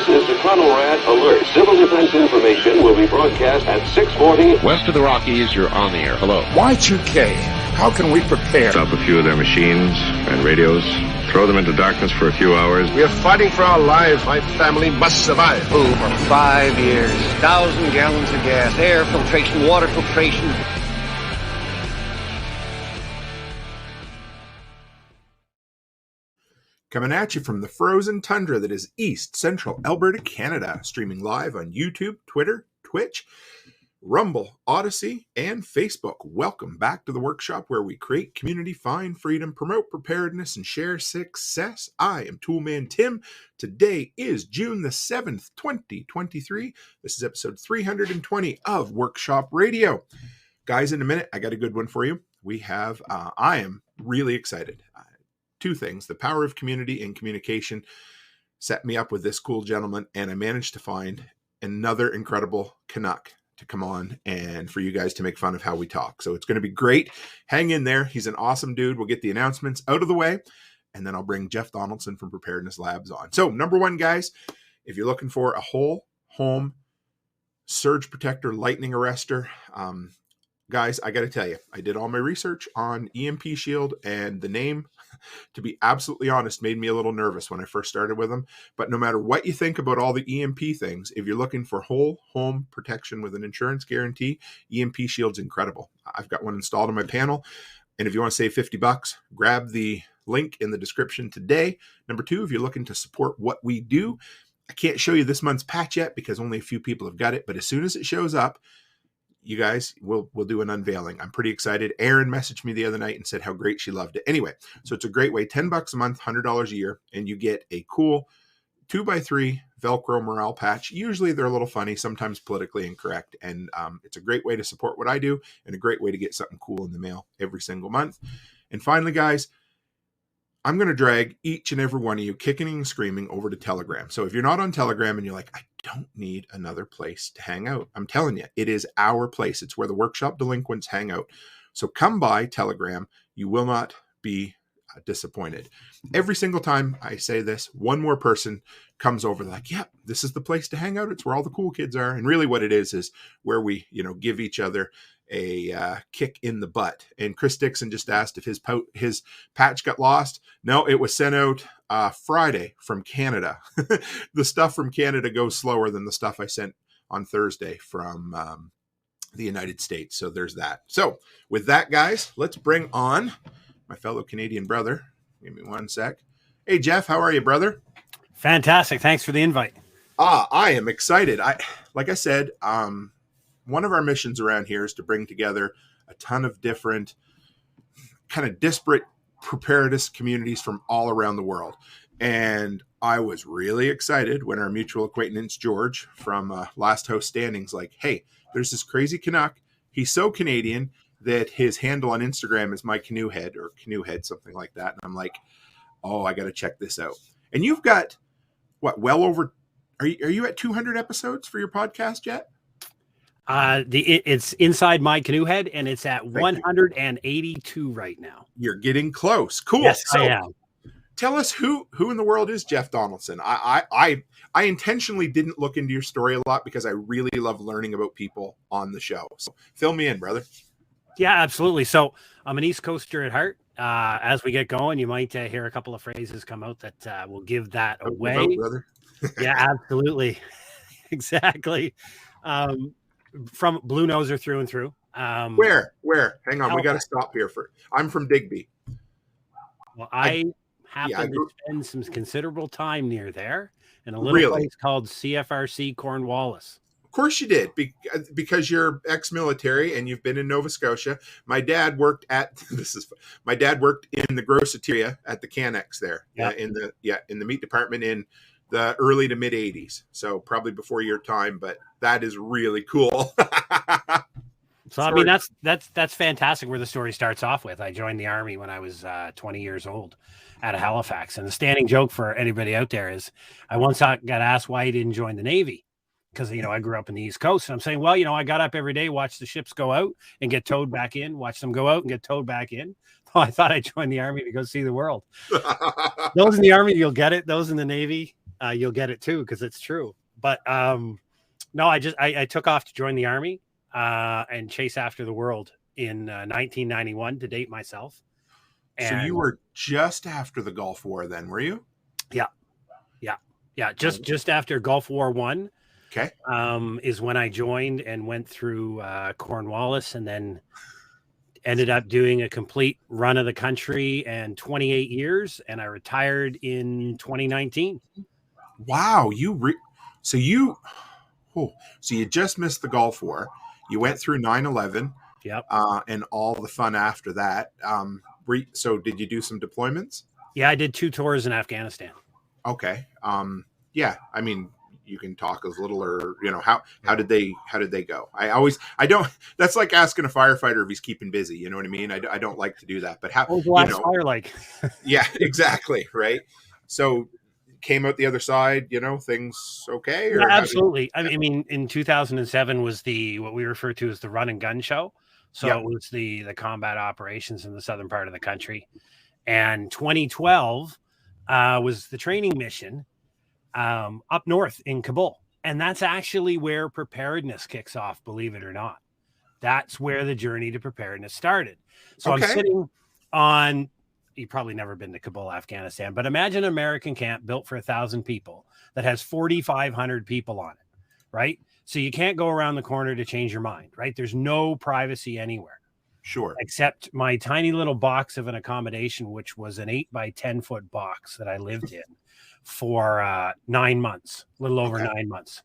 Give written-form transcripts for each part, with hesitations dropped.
This is the Rat Alert. Civil defense information will be broadcast at 6:40. West of the Rockies, you're on the air. Hello. Y2K, how can we prepare? Stop a few of their machines and radios. Throw them into darkness for a few hours. We are fighting for our lives. My family must survive. For 5 years, 1,000 gallons of gas, air filtration, water filtration. Coming at you from the frozen tundra that is East Central Alberta, Canada. Streaming live on YouTube, Twitter, Twitch, Rumble, Odyssey, and Facebook. Welcome back to the workshop where we create community, find freedom, promote preparedness, and share success. I am Toolman Tim. Today is June the 7th, 2023. This is episode 320 of Workshop Radio. Guys, in a minute, I got a good one for you. I am really excited. Two things. The power of community and communication set me up with this cool gentleman, and I managed to find another incredible Canuck to come on and for you guys to make fun of how we talk. So it's going to be great. Hang in there. He's an awesome dude. We'll get the announcements out of the way, and then I'll bring Jeff Donaldson from Preparedness Labs on. So number one, guys, if you're looking for a whole home surge protector, lightning arrestor, guys, I got to tell you, I did all my research on EMP Shield, and the name, to be absolutely honest, made me a little nervous when I first started with them. But no matter what you think about all the EMP things, if you're looking for whole home protection with an insurance guarantee, EMP Shield's incredible. I've got one installed on my panel. And if you want to save $50, grab the link in the description today. Number two, if you're looking to support what we do, I can't show you this month's patch yet because only a few people have got it. But as soon as it shows up, you guys, we'll do an unveiling. I'm pretty excited. Erin messaged me the other night and said how great she loved it. Anyway, so it's a great way. $10 a month, $100 a year, and you get a cool 2x3 Velcro morale patch. Usually they're a little funny, sometimes politically incorrect, and it's a great way to support what I do and a great way to get something cool in the mail every single month. And finally, guys, I'm going to drag each and every one of you kicking and screaming over to Telegram. So if you're not on Telegram and you're like, I don't need another place to hang out, I'm telling you, it is our place. It's where the workshop delinquents hang out. So come by Telegram. You will not be disappointed. Every single time I say this, one more person comes over. They're like, yeah, this is the place to hang out. It's where all the cool kids are. And really what it is where we, give each other a kick in the butt. And Chris Dixon just asked if his patch got lost. No, it was sent out Friday from Canada. The stuff from Canada goes slower than the stuff I sent on Thursday from the United States. So there's that. So with that, guys, let's bring on my fellow Canadian brother. Give me one sec. Hey, Jeff, how are you, brother? Fantastic. Thanks for the invite. I am excited. Like I said, one of our missions around here is to bring together a ton of different kind of disparate preparedness communities from all around the world. And I was really excited when our mutual acquaintance, George, from Last House Standing's like, hey, there's this crazy Canuck. He's so Canadian that his handle on Instagram is my canoe head, something like that. And I'm like, oh, I got to check this out. And you've got well over, are you at 200 episodes for your podcast yet? It's inside my canoe head, and it's at 182 right now. You're getting close. Cool. Yes, so, I am. Tell us who in the world is Jeff Donaldson. I intentionally didn't look into your story a lot because I really love learning about people on the show. So fill me in, brother. Yeah, absolutely. So I'm an East Coaster at heart. As we get going, you might hear a couple of phrases come out that will give that away. Brother. Yeah, absolutely. Exactly. From Blue Noser through and through. Where? Hang on, we got to stop here. I'm from Digby. Well, I happen to spend some considerable time near there in a little place called CFRC Cornwallis. Of course you did, because you're ex-military and you've been in Nova Scotia. My dad worked in the groceteria at the Canucks there, in the meat department in the early to mid 80s. So probably before your time, but that is really cool. So, I mean, that's fantastic where the story starts off with. I joined the Army when I was 20 years old out of Halifax. And the standing joke for anybody out there is I once got asked why I didn't join the Navy. Because, I grew up in the East Coast. And I'm saying, well, I got up every day, watched the ships go out and get towed back in, watch them go out and get towed back in. Well, I thought I'd join the Army to go see the world. Those in the Army, you'll get it. Those in the Navy, you'll get it too, because it's true. But no, I took off to join the Army and chase after the world in 1991 to date myself. And so you were just after the Gulf War then, were you? Yeah. Just after Gulf War I. Okay. Is when I joined and went through Cornwallis, and then ended up doing a complete run of the country and 28 years, and I retired in 2019. Wow, so you just missed the Gulf War. You went through 9/11. Yep. And all the fun after that. So did you do some deployments? Yeah, I did 2 tours in Afghanistan. Okay. Yeah, I mean, you can talk as little, or how did they go? I don't, that's like asking a firefighter if he's keeping busy, you know what I mean? I don't like to do that, but how, what was the last fire like? Yeah, exactly. Right. So came out the other side, things okay? Or yeah, absolutely. I mean, in 2007 was what we refer to as the run and gun show. So It was the combat operations in the southern part of the country. And 2012 was the training mission up north in Kabul. And that's actually where preparedness kicks off, believe it or not. That's where the journey to preparedness started. So I'm sitting on, you've probably never been to Kabul, Afghanistan, but imagine an American camp built for 1,000 people that has 4,500 people on it, right? So you can't go around the corner to change your mind, right? There's no privacy anywhere. Sure. Except my tiny little box of an accommodation, which was an 8 by 10 foot box that I lived in for 9 months, a little over 9 months.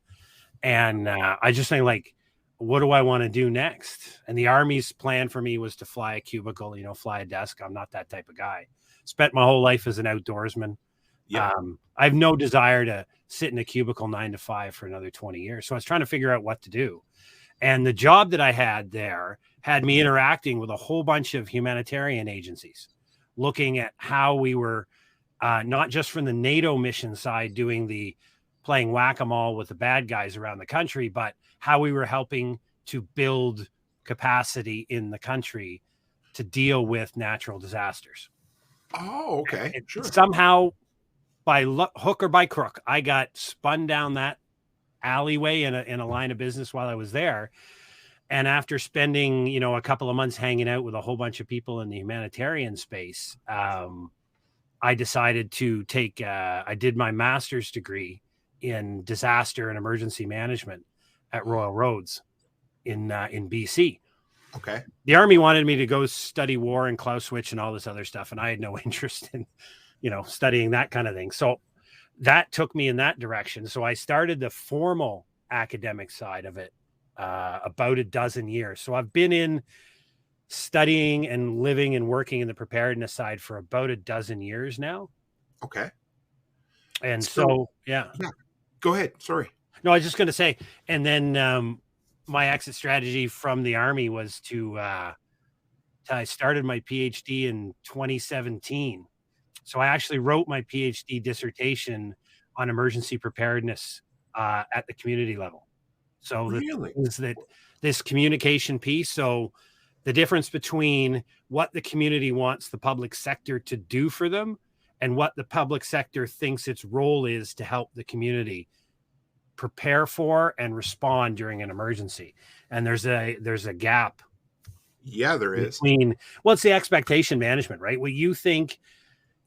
And I just think, like, what do I want to do next? And the Army's plan for me was to fly a cubicle, fly a desk. I'm not that type of guy. Spent my whole life as an outdoorsman. Yeah. I have no desire to sit in a cubicle 9 to 5 for another 20 years. So I was trying to figure out what to do. And the job that I had there had me interacting with a whole bunch of humanitarian agencies, looking at how we were not just from the NATO mission side playing whack-a-mole with the bad guys around the country, but how we were helping to build capacity in the country to deal with natural disasters. Oh, okay. Sure. Somehow, by hook or by crook, I got spun down that alleyway in a line of business while I was there. And after spending, a couple of months hanging out with a whole bunch of people in the humanitarian space, I decided to I did my master's degree in disaster and emergency management at Royal Roads in BC. Okay. The Army wanted me to go study war and Clausewitz and all this other stuff, and I had no interest in, studying that kind of thing. So that took me in that direction. So I started the formal academic side of it about a dozen years. So I've been in studying and living and working in the preparedness side for about a dozen years now. Okay. And so yeah. Go ahead. Sorry. No, I was just going to say, and then my exit strategy from the Army was I started my PhD in 2017. So I actually wrote my PhD dissertation on emergency preparedness at the community level. So really? this communication piece. So the difference between what the community wants the public sector to do for them and what the public sector thinks its role is to help the community prepare for and respond during an emergency. And there's a gap. Yeah, there is. It's the expectation management, right? What you think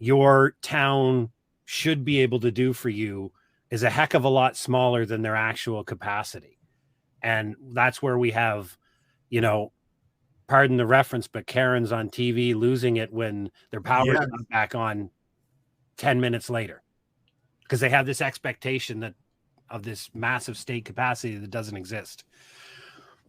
your town should be able to do for you is a heck of a lot smaller than their actual capacity. And that's where we have, pardon the reference, but Karens on TV losing it when their power is not back on 10 minutes later, because they have this expectation of this massive state capacity that doesn't exist.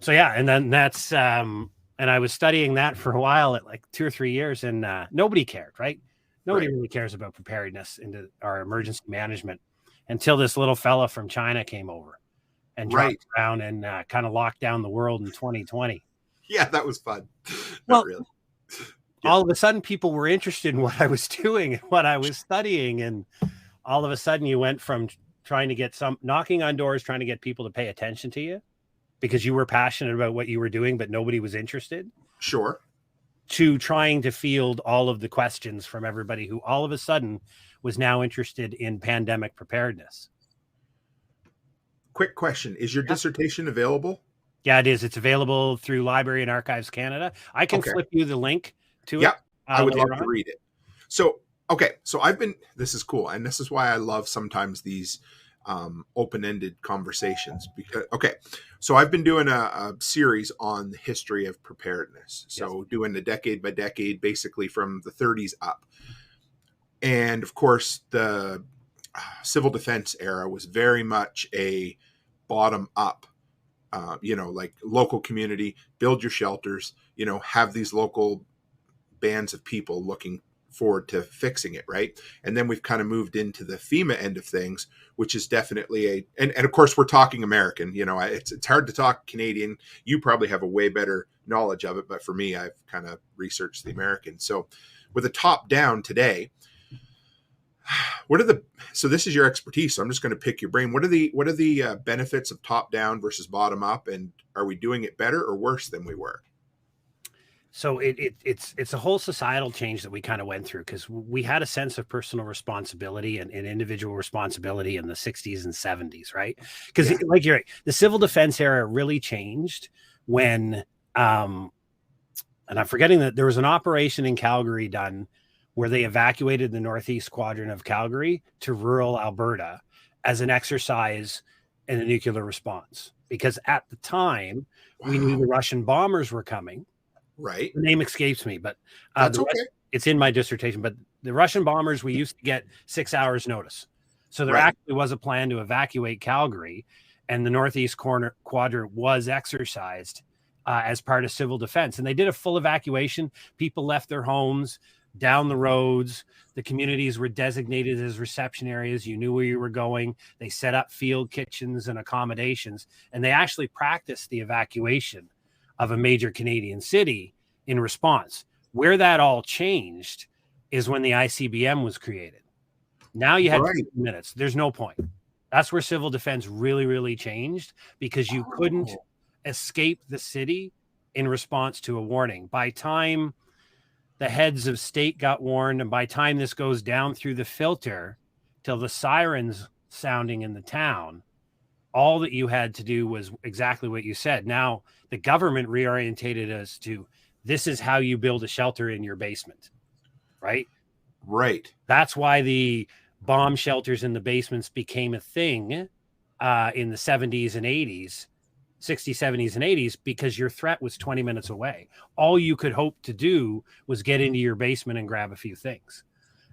So yeah, and then that's and I was studying that for a while at like 2 or 3 years, and nobody cared, right? Nobody really cares about preparedness into our emergency management until this little fella from China came over and dropped around and kind of locked down the world in 2020. Yeah, that was fun. Well, not really. All of a sudden people were interested in what I was doing and what I was studying. And all of a sudden you went from trying to get knocking on doors, trying to get people to pay attention to you because you were passionate about what you were doing, but nobody was interested. Sure. to trying to field all of the questions from everybody who all of a sudden was now interested in pandemic preparedness. Quick question. Is your dissertation available? Yeah, it is. It's available through Library and Archives Canada. I can flip you the link to it. I would love to read it. So, this is cool. And this is why I love sometimes these open-ended conversations so I've been doing a series on the history of preparedness, doing the decade by decade, basically from the 30s up. And of course the civil defense era was very much a bottom up, like local community, build your shelters, have these local bands of people looking forward to fixing it, right? And then we've kind of moved into the FEMA end of things, which is definitely and of course we're talking American. It's hard to talk Canadian. You probably have a way better knowledge of it, but for me, I've kind of researched the American. So with a top down today, so this is your expertise, so I'm just going to pick your brain. What are the benefits of top down versus bottom up, and are we doing it better or worse than we were? So it's a whole societal change that we kind of went through, because we had a sense of personal responsibility and individual responsibility in the 60s and 70s, right? Because like you're right, the civil defense era really changed when, and I'm forgetting that there was an operation in Calgary done where they evacuated the northeast quadrant of Calgary to rural Alberta as an exercise in a nuclear response. Because at the time, we knew the Russian bombers were coming. Right. The name escapes me, but that's okay. It's in my dissertation. But the Russian bombers, we used to get 6 hours notice. So there actually was a plan to evacuate Calgary, and the northeast quadrant was exercised as part of civil defense. And they did a full evacuation. People left their homes down the roads. The communities were designated as reception areas. You knew where you were going. They set up field kitchens and accommodations, and they actually practiced the evacuation of a major Canadian city in response. Where that all changed is when the ICBM was created. Now you had 15 minutes. There's no point. That's where civil defense really, really changed, because you couldn't escape the city in response to a warning. By time the heads of state got warned, and by time this goes down through the filter till the sirens sounding in the town, all that you had to do was exactly what you said. Now, the government reorientated us to, this is how you build a shelter in your basement, right? Right. That's why the bomb shelters in the basements became a thing in the 70s and 80s, 60s, 70s, and 80s, because your threat was 20 minutes away. All you could hope to do was get into your basement and grab a few things.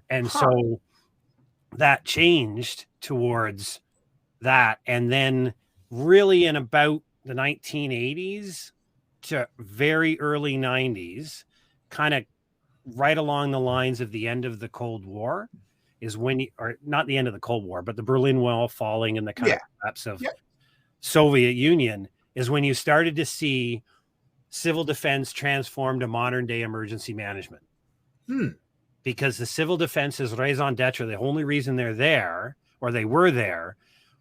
And so that changed towards that. And then really in about the 1980s to very early 90s, kind of right along the lines of the end of the Cold War, is when or not the end of the Cold War, but the Berlin Wall falling and the kind of collapse of Soviet Union, is when you started to see civil defense transform to modern day emergency management. Because the civil defense is raison d'etre. The only reason they're there, or they were there,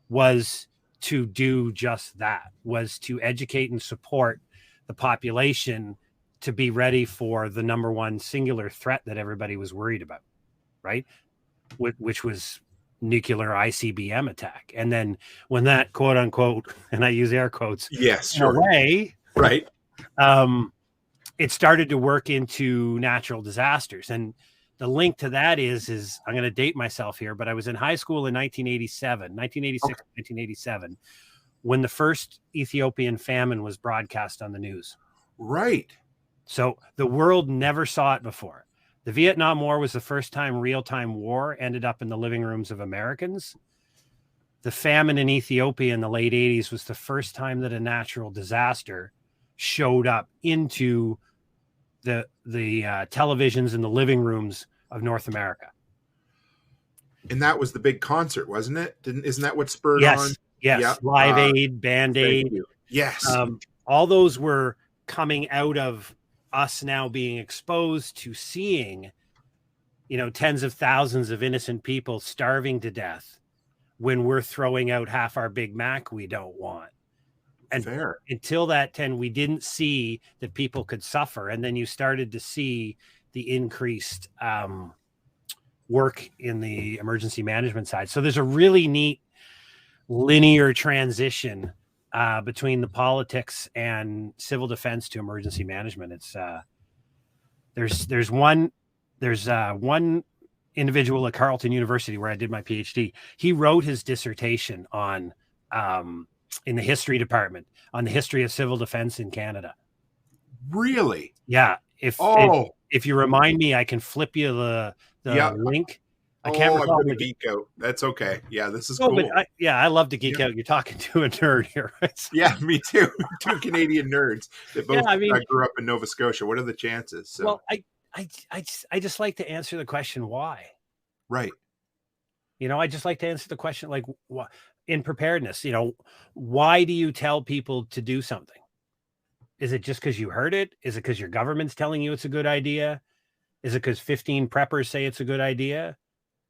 was to do just that, was to educate and support the population to be ready for the number one singular threat that everybody was worried about, right? Which was nuclear ICBM attack. And then when that quote unquote, and I use air quotes, away, right, it started to work into natural disasters. And the link to that is I'm going to date myself here, but I was in high school in 1987, when the first Ethiopian famine was broadcast on the news. Right. So the world never saw it before. The Vietnam War was the first time real-time war ended up in the living rooms of Americans. The famine in Ethiopia in the late 80s was the first time that a natural disaster showed up into the televisions in the living rooms of North America. And that was the big concert, wasn't it? Isn't that what spurred on? Yes. Yep. Live Aid, Band Aid. Yes. All those were coming out of us now being exposed to seeing, tens of thousands of innocent people starving to death when we're throwing out half our Big Mac we don't want. And fair. Until that 10, we didn't see that people could suffer. And then you started to see the increased work in the emergency management side. So there's a really neat linear transition between the politics and civil defense to emergency management. It's there's one individual at Carleton University where I did my PhD. He wrote his dissertation on in the history department on the history of civil defense in Canada. Really? Yeah. If you remind me, I can flip you the link. I can't recall. I'm going to geek out. That's okay. Yeah, this is cool. But I love to geek out. You're talking to a nerd here. Right? Yeah, me too. Two Canadian nerds that both grew up in Nova Scotia. What are the chances? So. Well, I just like to answer the question why. Right. I just like to answer the question like in preparedness. Why do you tell people to do something? Is it just because you heard it? Is it because your government's telling you it's a good idea? Is it because 15 preppers say it's a good idea?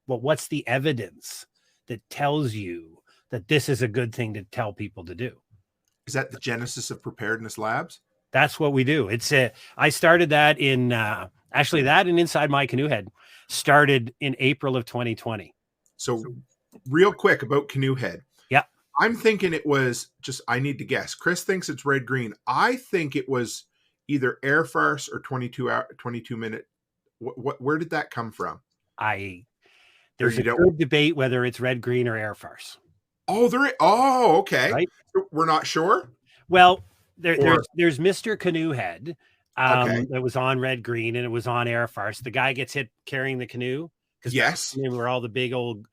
Well, what's the evidence that tells you that this is a good thing to tell people to do? Is that the genesis of Preparedness Labs? That's what we do. I started that in actually that and Inside My Canoe Head started in April of 2020. So real quick about Canoe Head. Yeah. I'm thinking it was I need to guess. Chris thinks it's red green. I think it was either air farce or 22 minute. Where did that come from? There's a good debate whether it's red, green, or air farce. Oh, okay. Right? We're not sure. Well, there's Mr. Canoe Head that was on red, green, and it was on air farce. The guy gets hit carrying the canoe. Yes. They were all the big old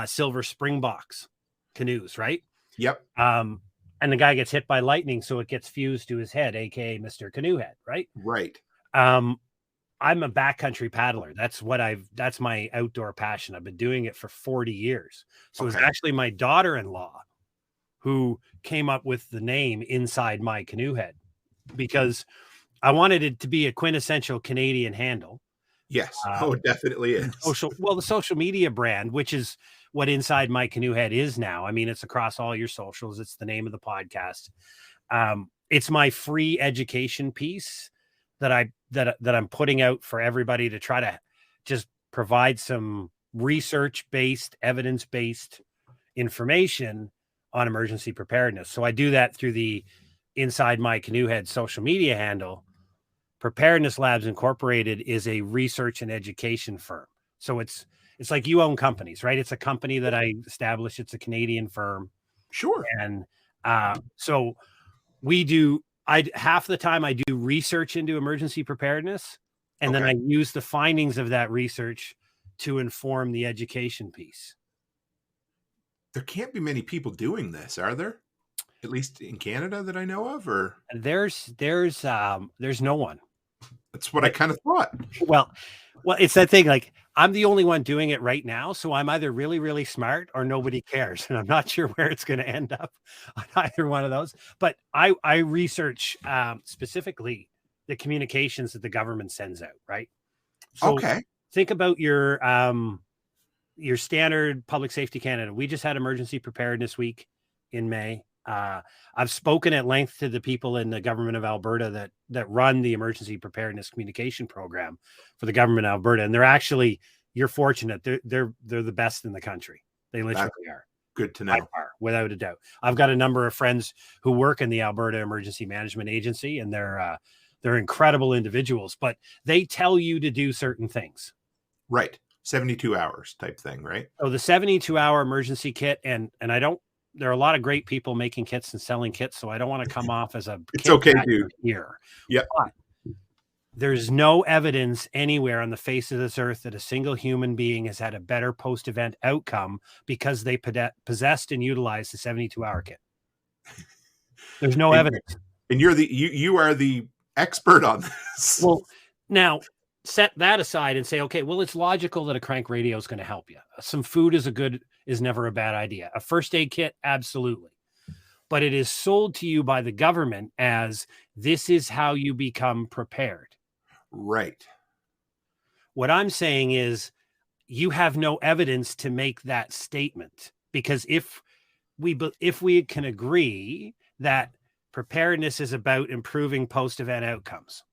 silver Springboks canoes, right? Yep. And the guy gets hit by lightning, so it gets fused to his head, aka Mr. Canoe Head, right? Right. I'm a backcountry paddler. That's my outdoor passion. I've been doing it for 40 years. So It was actually my daughter-in-law who came up with the name Inside My Canoe Head because I wanted it to be a quintessential Canadian handle. Yes. It definitely is. The social media brand, which is what Inside My Canoe Head is now. I mean, it's across all your socials. It's the name of the podcast. It's my free education piece that I'm putting out for everybody to try to just provide some research-based, evidence-based information on emergency preparedness. So I do that through the Inside My Canoe Head social media handle. Preparedness Labs Incorporated is a research and education firm. So it's like you own companies, right? It's a company that I established. It's a Canadian firm. Sure. And so we do half the time I do research into emergency preparedness, and then I use the findings of that research to inform the education piece. There can't be many people doing this, are there? At least in Canada that I know of, or there's no one. That's what I kind of thought. Well, it's that thing. Like I'm the only one doing it right now, so I'm either really, really smart or nobody cares, and I'm not sure where it's going to end up on either one of those. But I research specifically the communications that the government sends out. Right. So think about your standard Public Safety Canada. We just had Emergency Preparedness Week in May. I've spoken at length to the people in the government of Alberta that run the emergency preparedness communication program for the government of Alberta. And they're actually, you're fortunate. They're the best in the country. They literally are. Good to know. Without a doubt. I've got a number of friends who work in the Alberta Emergency Management Agency, and they're incredible individuals, but they tell you to do certain things. Right. 72 hours type thing, right? So the 72-hour emergency kit, and there are a lot of great people making kits and selling kits, so I don't want to come off as a it's okay, dude. Here. Yeah. There's no evidence anywhere on the face of this earth that a single human being has had a better post-event outcome because they possessed and utilized the 72-hour kit. There's no evidence. And you are the expert on this. Well, now set that aside and say, okay, well, it's logical that a crank radio is going to help you. Some food is never a bad idea. A first aid kit, absolutely. But it is sold to you by the government as this is how you become prepared. Right. What I'm saying is you have no evidence to make that statement, because if we can agree that Preparedness is about improving post-event outcomes.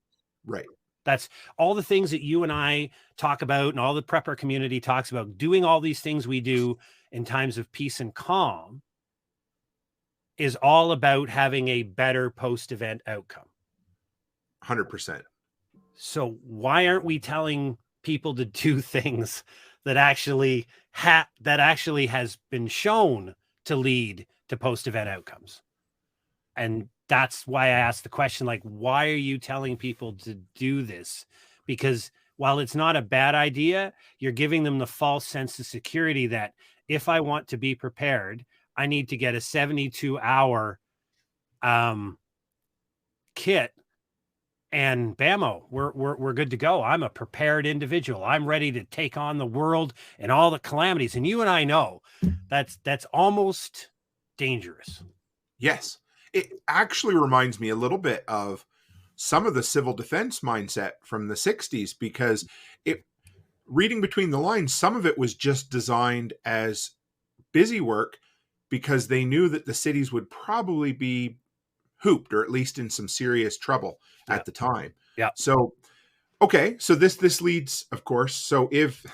Right. That's all the things that you and I talk about and all the prepper community talks about. Doing all these things we do in times of peace and calm is all about having a better post-event outcome. 100%. So why aren't we telling people to do things that actually has been shown to lead to post-event outcomes? And that's why I asked the question, like, why are you telling people to do this? Because while it's not a bad idea, you're giving them the false sense of security that if I want to be prepared, I need to get a 72-hour kit and bammo, we're good to go. I'm a prepared individual. I'm ready to take on the world and all the calamities. And you and I know that's almost dangerous. Yes. It actually reminds me a little bit of some of the civil defense mindset from the 60s, because reading between the lines, some of it was just designed as busy work because they knew that the cities would probably be hooped, or at least in some serious trouble at the time. Yeah. So, okay. So this leads, of course. So if,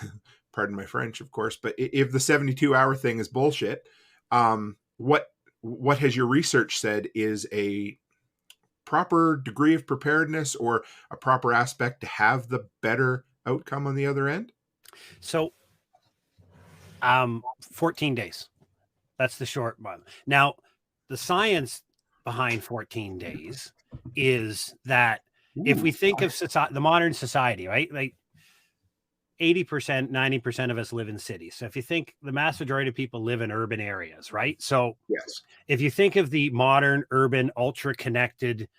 pardon my French, of course, but if the 72-hour thing is bullshit, what has your research said is a proper degree of preparedness or a proper aspect to have the better outcome on the other end? So 14 days. That's the short one. Now, the science behind 14 days is that if we think of the modern society, right? Like 80%, 90% of us live in cities. So if you think the mass majority of people live in urban areas, right? So yes, if you think of the modern, urban, ultra connected,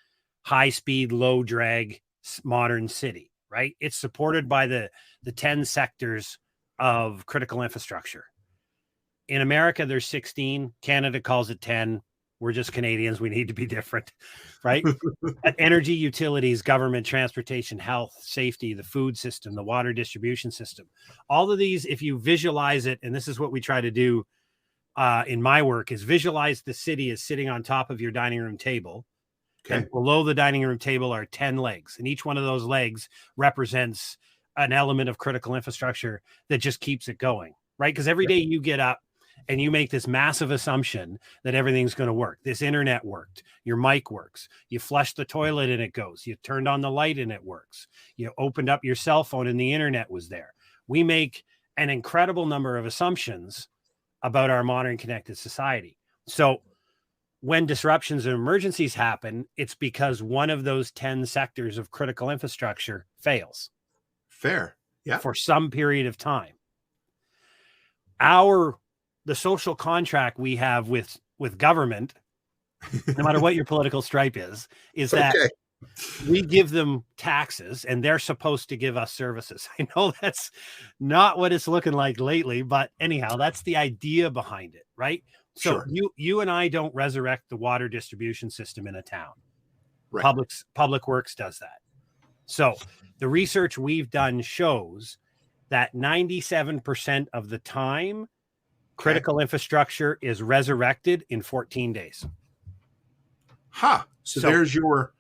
high speed, low drag modern city, right? It's supported by the 10 sectors of critical infrastructure. In America, there's 16. Canada calls it 10. We're just Canadians. We need to be different, right? Energy, utilities, government, transportation, health, safety, the food system, the water distribution system. All of these, if you visualize it, and this is what we try to do in my work, is visualize the city as sitting on top of your dining room table. Okay. And below the dining room table are 10 legs. And each one of those legs represents an element of critical infrastructure that just keeps it going, right? Because every day you get up and you make this massive assumption that everything's going to work. This internet worked. Your mic works. You flush the toilet and it goes. You turned on the light and it works. You opened up your cell phone and the internet was there. We make an incredible number of assumptions about our modern connected society. So when disruptions and emergencies happen, it's because one of those 10 sectors of critical infrastructure fails. Fair. Yeah. For some period of time. The social contract we have with government, no matter what your political stripe is that we give them taxes and they're supposed to give us services. I know that's not what it's looking like lately, but anyhow, that's the idea behind it, right? So sure. You and I don't resurrect the water distribution system in a town. Right. Public Works does that. So the research we've done shows that 97% of the time, critical infrastructure is resurrected in 14 days. So there's your,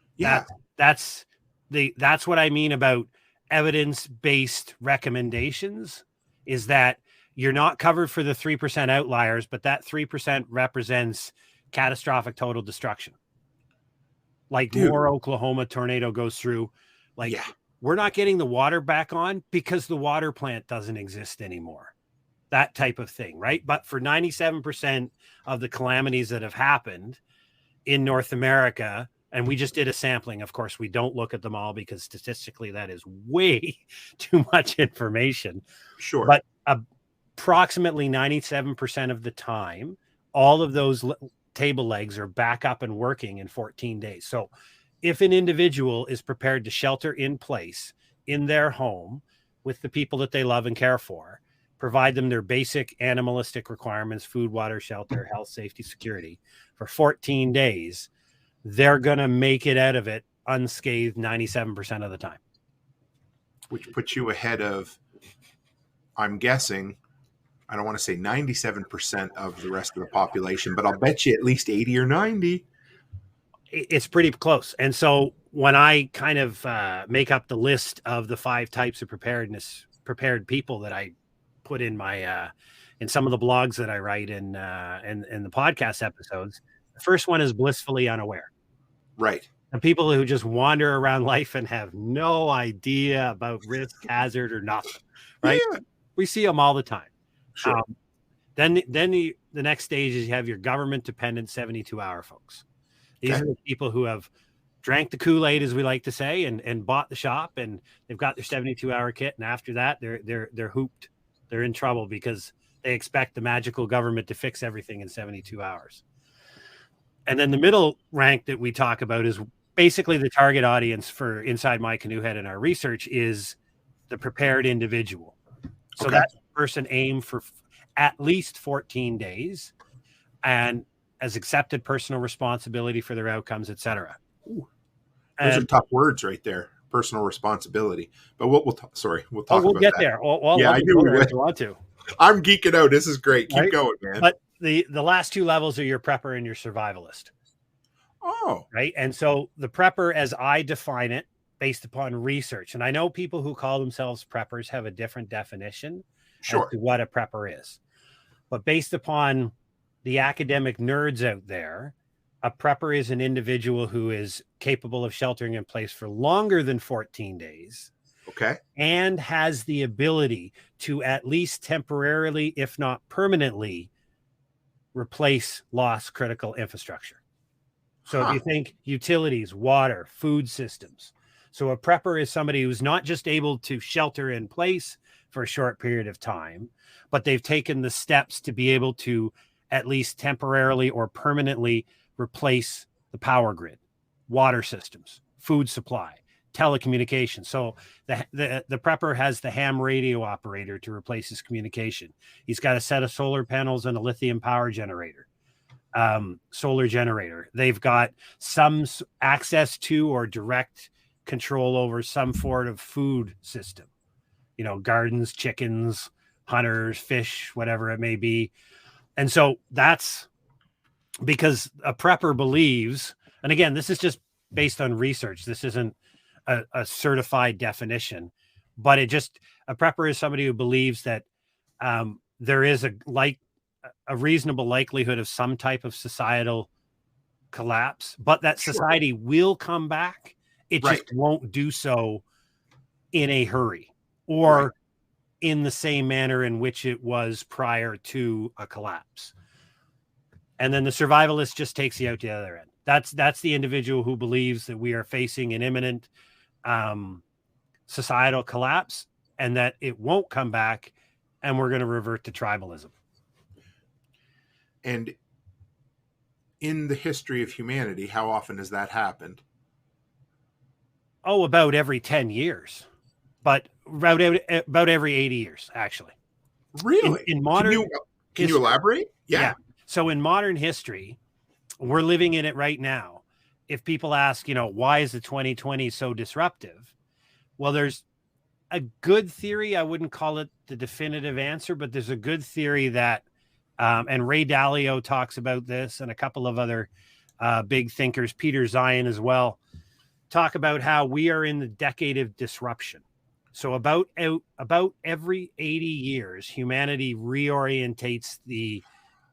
that's what I mean about evidence-based recommendations, is that you're not covered for the 3% outliers, but that 3% represents catastrophic total destruction. Like more Oklahoma tornado goes through, we're not getting the water back on because the water plant doesn't exist anymore. That type of thing, right? But for 97% of the calamities that have happened in North America, and we just did a sampling, of course, we don't look at them all because statistically that is way too much information. Sure. But approximately 97% of the time, all of those table legs are back up and working in 14 days. So if an individual is prepared to shelter in place in their home with the people that they love and care for, provide them their basic animalistic requirements, food, water, shelter, health, safety, security, for 14 days, they're going to make it out of it unscathed 97% of the time. Which puts you ahead of, I'm guessing, I don't want to say 97% of the rest of the population, but I'll bet you at least 80 or 90. It's pretty close. And so when I kind of make up the list of the 5 types of prepared people that I put in my in some of the blogs that I write in the podcast episodes, the first one is blissfully unaware. Right. The people who just wander around life and have no idea about risk, hazard, or nothing. Right. Yeah. We see them all the time. Sure. Then the next stage is you have your government dependent 72-hour folks. These are the people who have drank the Kool-Aid, as we like to say, and bought the shop, and they've got their 72-hour kit. And after that, they're hooped. They're in trouble because they expect the magical government to fix everything in 72 hours. And then the middle rank that we talk about is basically the target audience for Inside My Canoe Head in our research is the prepared individual. So that person aimed for at least 14 days and has accepted personal responsibility for their outcomes, etc. Those are tough words right there. Personal responsibility. But we'll talk we'll about get that. there. I knew we would. If you want to. I'm geeking out. This is great. Keep going, man. But the last 2 levels are your prepper and your survivalist. Oh. Right. And so the prepper, as I define it, based upon research, and I know people who call themselves preppers have a different definition as to what a prepper is. But based upon the academic nerds out there, a prepper is an individual who is capable of sheltering in place for longer than 14 days. Okay. And has the ability to at least temporarily, if not permanently, replace lost critical infrastructure. So if you think utilities, water, food systems. So a prepper is somebody who's not just able to shelter in place for a short period of time, but they've taken the steps to be able to at least temporarily or permanently replace the power grid, water systems, food supply, telecommunications. So the prepper has the ham radio operator to replace his communication. He's got a set of solar panels and a lithium power generator, solar generator. They've got some access to or direct control over some sort of food system, gardens, chickens, hunters, fish, whatever it may be. And so that's because a prepper believes, and again, this is just based on research. This isn't a certified definition, but a prepper is somebody who believes that there is a reasonable likelihood of some type of societal collapse, but that society will come back. It just won't do so in a hurry or in the same manner in which it was prior to a collapse. And then the survivalist just takes you out the other end. That's the individual who believes that we are facing an imminent societal collapse and that it won't come back and we're going to revert to tribalism. And in the history of humanity, how often has that happened? Oh, about every 10 years, but about every 80 years, actually. Really? In modern can you elaborate? Yeah. So in modern history, we're living in it right now. If people ask, why is the 2020 so disruptive? Well, there's a good theory. I wouldn't call it the definitive answer, but there's a good theory that, and Ray Dalio talks about this and a couple of other big thinkers, Peter Zion as well, talk about how we are in the decade of disruption. So about every 80 years, humanity reorientates the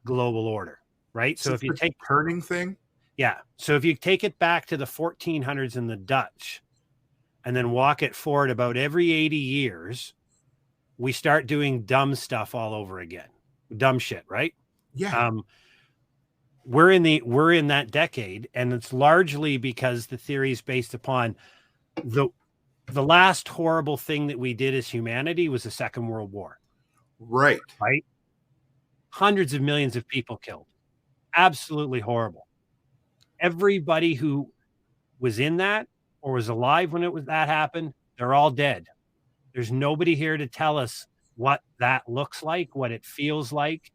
global order, right? So if you take turning thing. Yeah. So if you take it back to the 1400s and the Dutch and then walk it forward about every 80 years, we start doing dumb stuff all over again. Dumb shit, right? Yeah. We're in that decade, and it's largely because the theory is based upon the last horrible thing that we did as humanity was the Second World War. Right. Right. Hundreds of millions of people killed. Absolutely horrible. Everybody who was in that or was alive when that happened, they're all dead. There's nobody here to tell us what that looks like, what it feels like,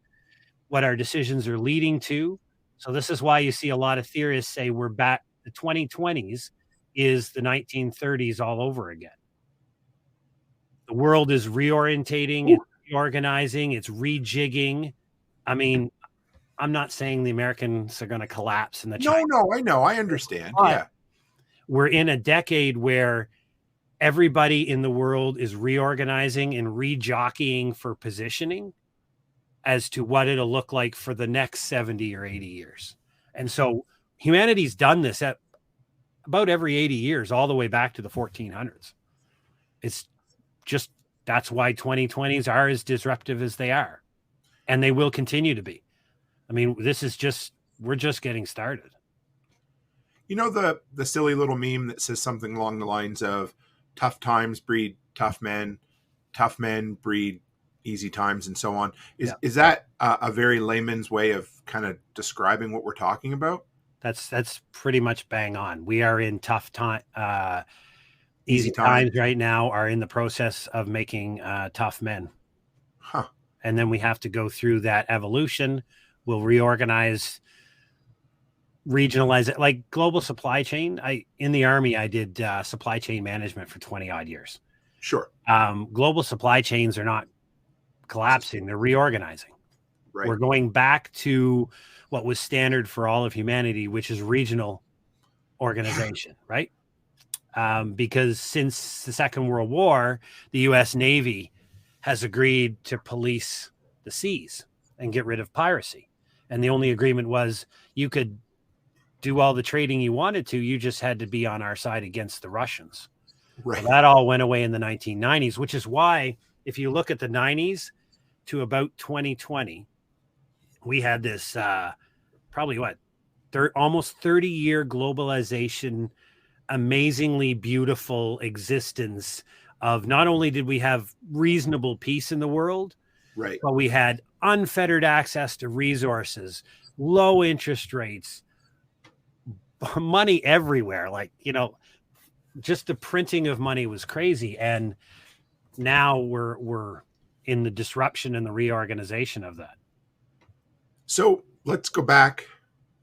what our decisions are leading to. So this is why you see a lot of theorists say we're back. The 2020s is the 1930s all over again. The world is reorientating, it's reorganizing, it's rejigging. I mean, I'm not saying the Americans are going to collapse in the No, I know. I understand. But yeah. We're in a decade where everybody in the world is reorganizing and rejockeying for positioning as to what it'll look like for the next 70 or 80 years. And so humanity's done this at about every 80 years, all the way back to the 1400s. It's just, that's why 2020s are as disruptive as they are. And they will continue to be. I mean, we're just getting started. You know, the silly little meme that says something along the lines of tough times breed tough men breed easy times, and so on. Is that a very layman's way of kind of describing what we're talking about? That's pretty much bang on. We are in tough time. Easy times right now are in the process of making tough men. Huh. And then we have to go through that evolution. We'll reorganize, regionalize it, like global supply chain. In the Army, I did supply chain management for 20 odd years. Sure. Global supply chains are not collapsing. They're reorganizing. Right. We're going back to what was standard for all of humanity, which is regional organization, right? Because since the Second World War, the U.S. Navy has agreed to police the seas and get rid of piracy. And the only agreement was you could do all the trading you wanted to. You just had to be on our side against the Russians. Right. Well, that all went away in the 1990s, which is why if you look at the 90s to about 2020, we had this probably almost 30-year globalization, amazingly beautiful existence of not only did we have reasonable peace in the world, right, but we had unfettered access to resources, low interest rates, money everywhere. Like, just the printing of money was crazy. And now we're in the disruption and the reorganization of that. So let's go back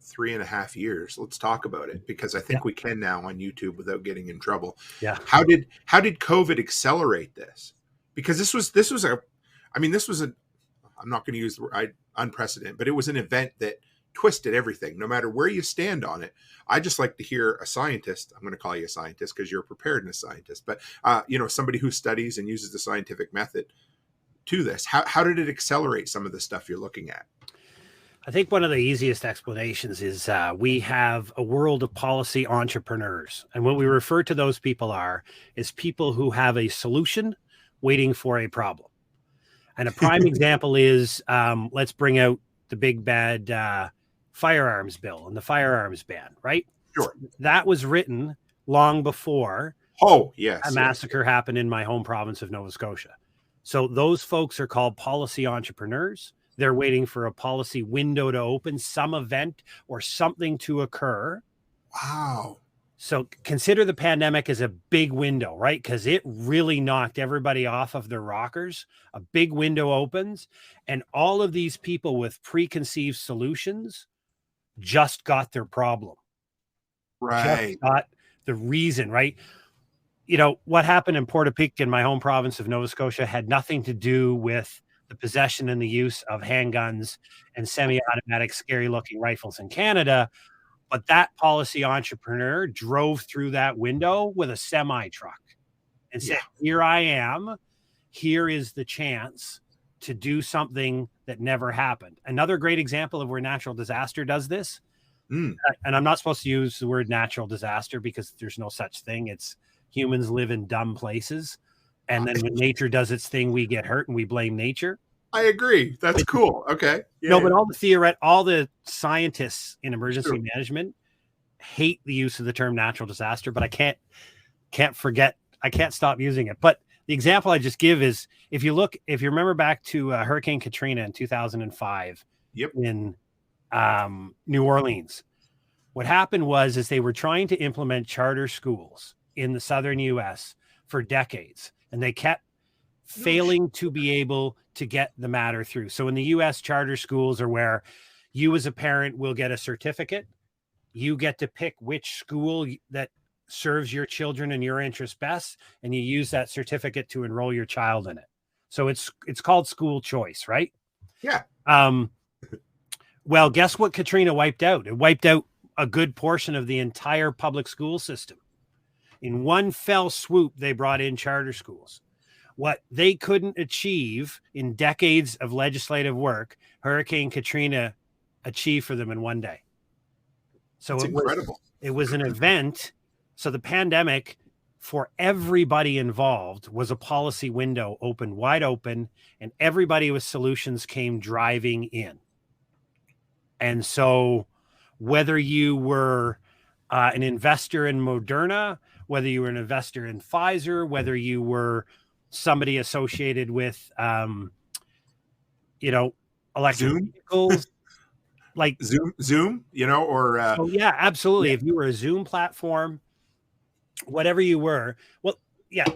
3.5 years. Let's talk about it, because I think we can now on YouTube without getting in trouble. Yeah. How did COVID accelerate this? Because this was I'm not going to use the word unprecedented, but it was an event that twisted everything, no matter where you stand on it. I just like to hear a scientist. I'm going to call you a scientist because you're a preparedness scientist, but somebody who studies and uses the scientific method to this. How did it accelerate some of the stuff you're looking at? I think one of the easiest explanations is we have a world of policy entrepreneurs. And what we refer to those people is people who have a solution waiting for a problem. And a prime example is let's bring out the big bad firearms bill and the firearms ban, right? Sure. That was written long before a massacre happened in my home province of Nova Scotia. So those folks are called policy entrepreneurs. They're waiting for a policy window to open, some event or something to occur. Wow. So consider the pandemic as a big window, right? Because it really knocked everybody off of their rockers. A big window opens, and all of these people with preconceived solutions just got their problem. Right. Just got the reason, right? What happened in Portapique in my home province of Nova Scotia had nothing to do with the possession and the use of handguns and semi-automatic scary-looking rifles in Canada. But that policy entrepreneur drove through that window with a semi-truck and said, here I am. Here is the chance to do something that never happened. Another great example of where natural disaster does this. And I'm not supposed to use the word natural disaster because there's no such thing. It's humans live in dumb places. And then when nature does its thing, we get hurt and we blame nature. I agree. That's cool. Okay. But all the scientists in emergency management hate the use of the term natural disaster, but I can't stop using it. But the example I just give is if you remember back to Hurricane Katrina in 2005 in New Orleans, what happened was they were trying to implement charter schools in the southern U.S. for decades, and they kept failing to be able to get the matter through. So in the U.S., charter schools are where you as a parent will get a certificate. You get to pick which school that serves your children and your interests best, and you use that certificate to enroll your child in it. So it's called school choice, right? Yeah. Well, guess what Katrina wiped out? It wiped out a good portion of the entire public school system. In one fell swoop, they brought in charter schools. What they couldn't achieve in decades of legislative work, Hurricane Katrina achieved for them in one day. So it's incredible. It was an event. So the pandemic for everybody involved was a policy window opened wide open, and everybody with solutions came driving in. And so whether you were an investor in Moderna, whether you were an investor in Pfizer, whether you were somebody associated with, electric vehicles, like Zoom, or so yeah, absolutely. Yeah. If you were a Zoom platform, whatever you were, well, yeah,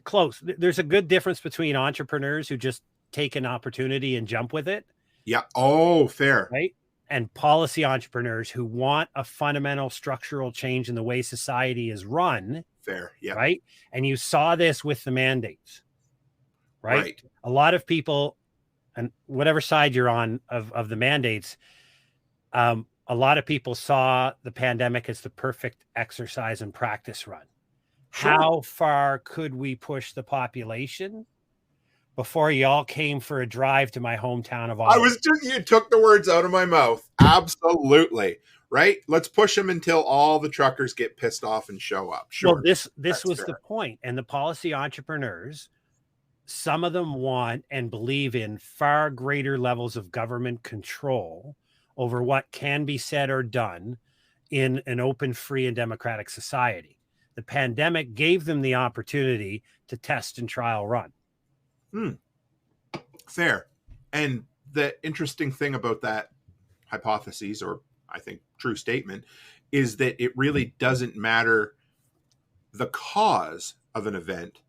close. There's a good difference between entrepreneurs who just take an opportunity and jump with it. Yeah. Oh, fair. Right. And policy entrepreneurs who want a fundamental structural change in the way society is run. Fair. Yeah. Right. And you saw this with the mandates, right? A lot of people, and whatever side you're on of the mandates, a lot of people saw the pandemic as the perfect exercise and practice run. Sure. How far could we push the population before y'all came for a drive to my hometown of Ottawa? You took the words out of my mouth. Absolutely. Right. Let's push them until all the truckers get pissed off and show up. Sure. Well, this was fair. The point. And the policy entrepreneurs, some of them want and believe in far greater levels of government control over what can be said or done in an open, free, and democratic society. The pandemic gave them the opportunity to test and trial run. Fair. And the interesting thing about that hypothesis, or I think true statement, is that it really doesn't matter the cause of an event.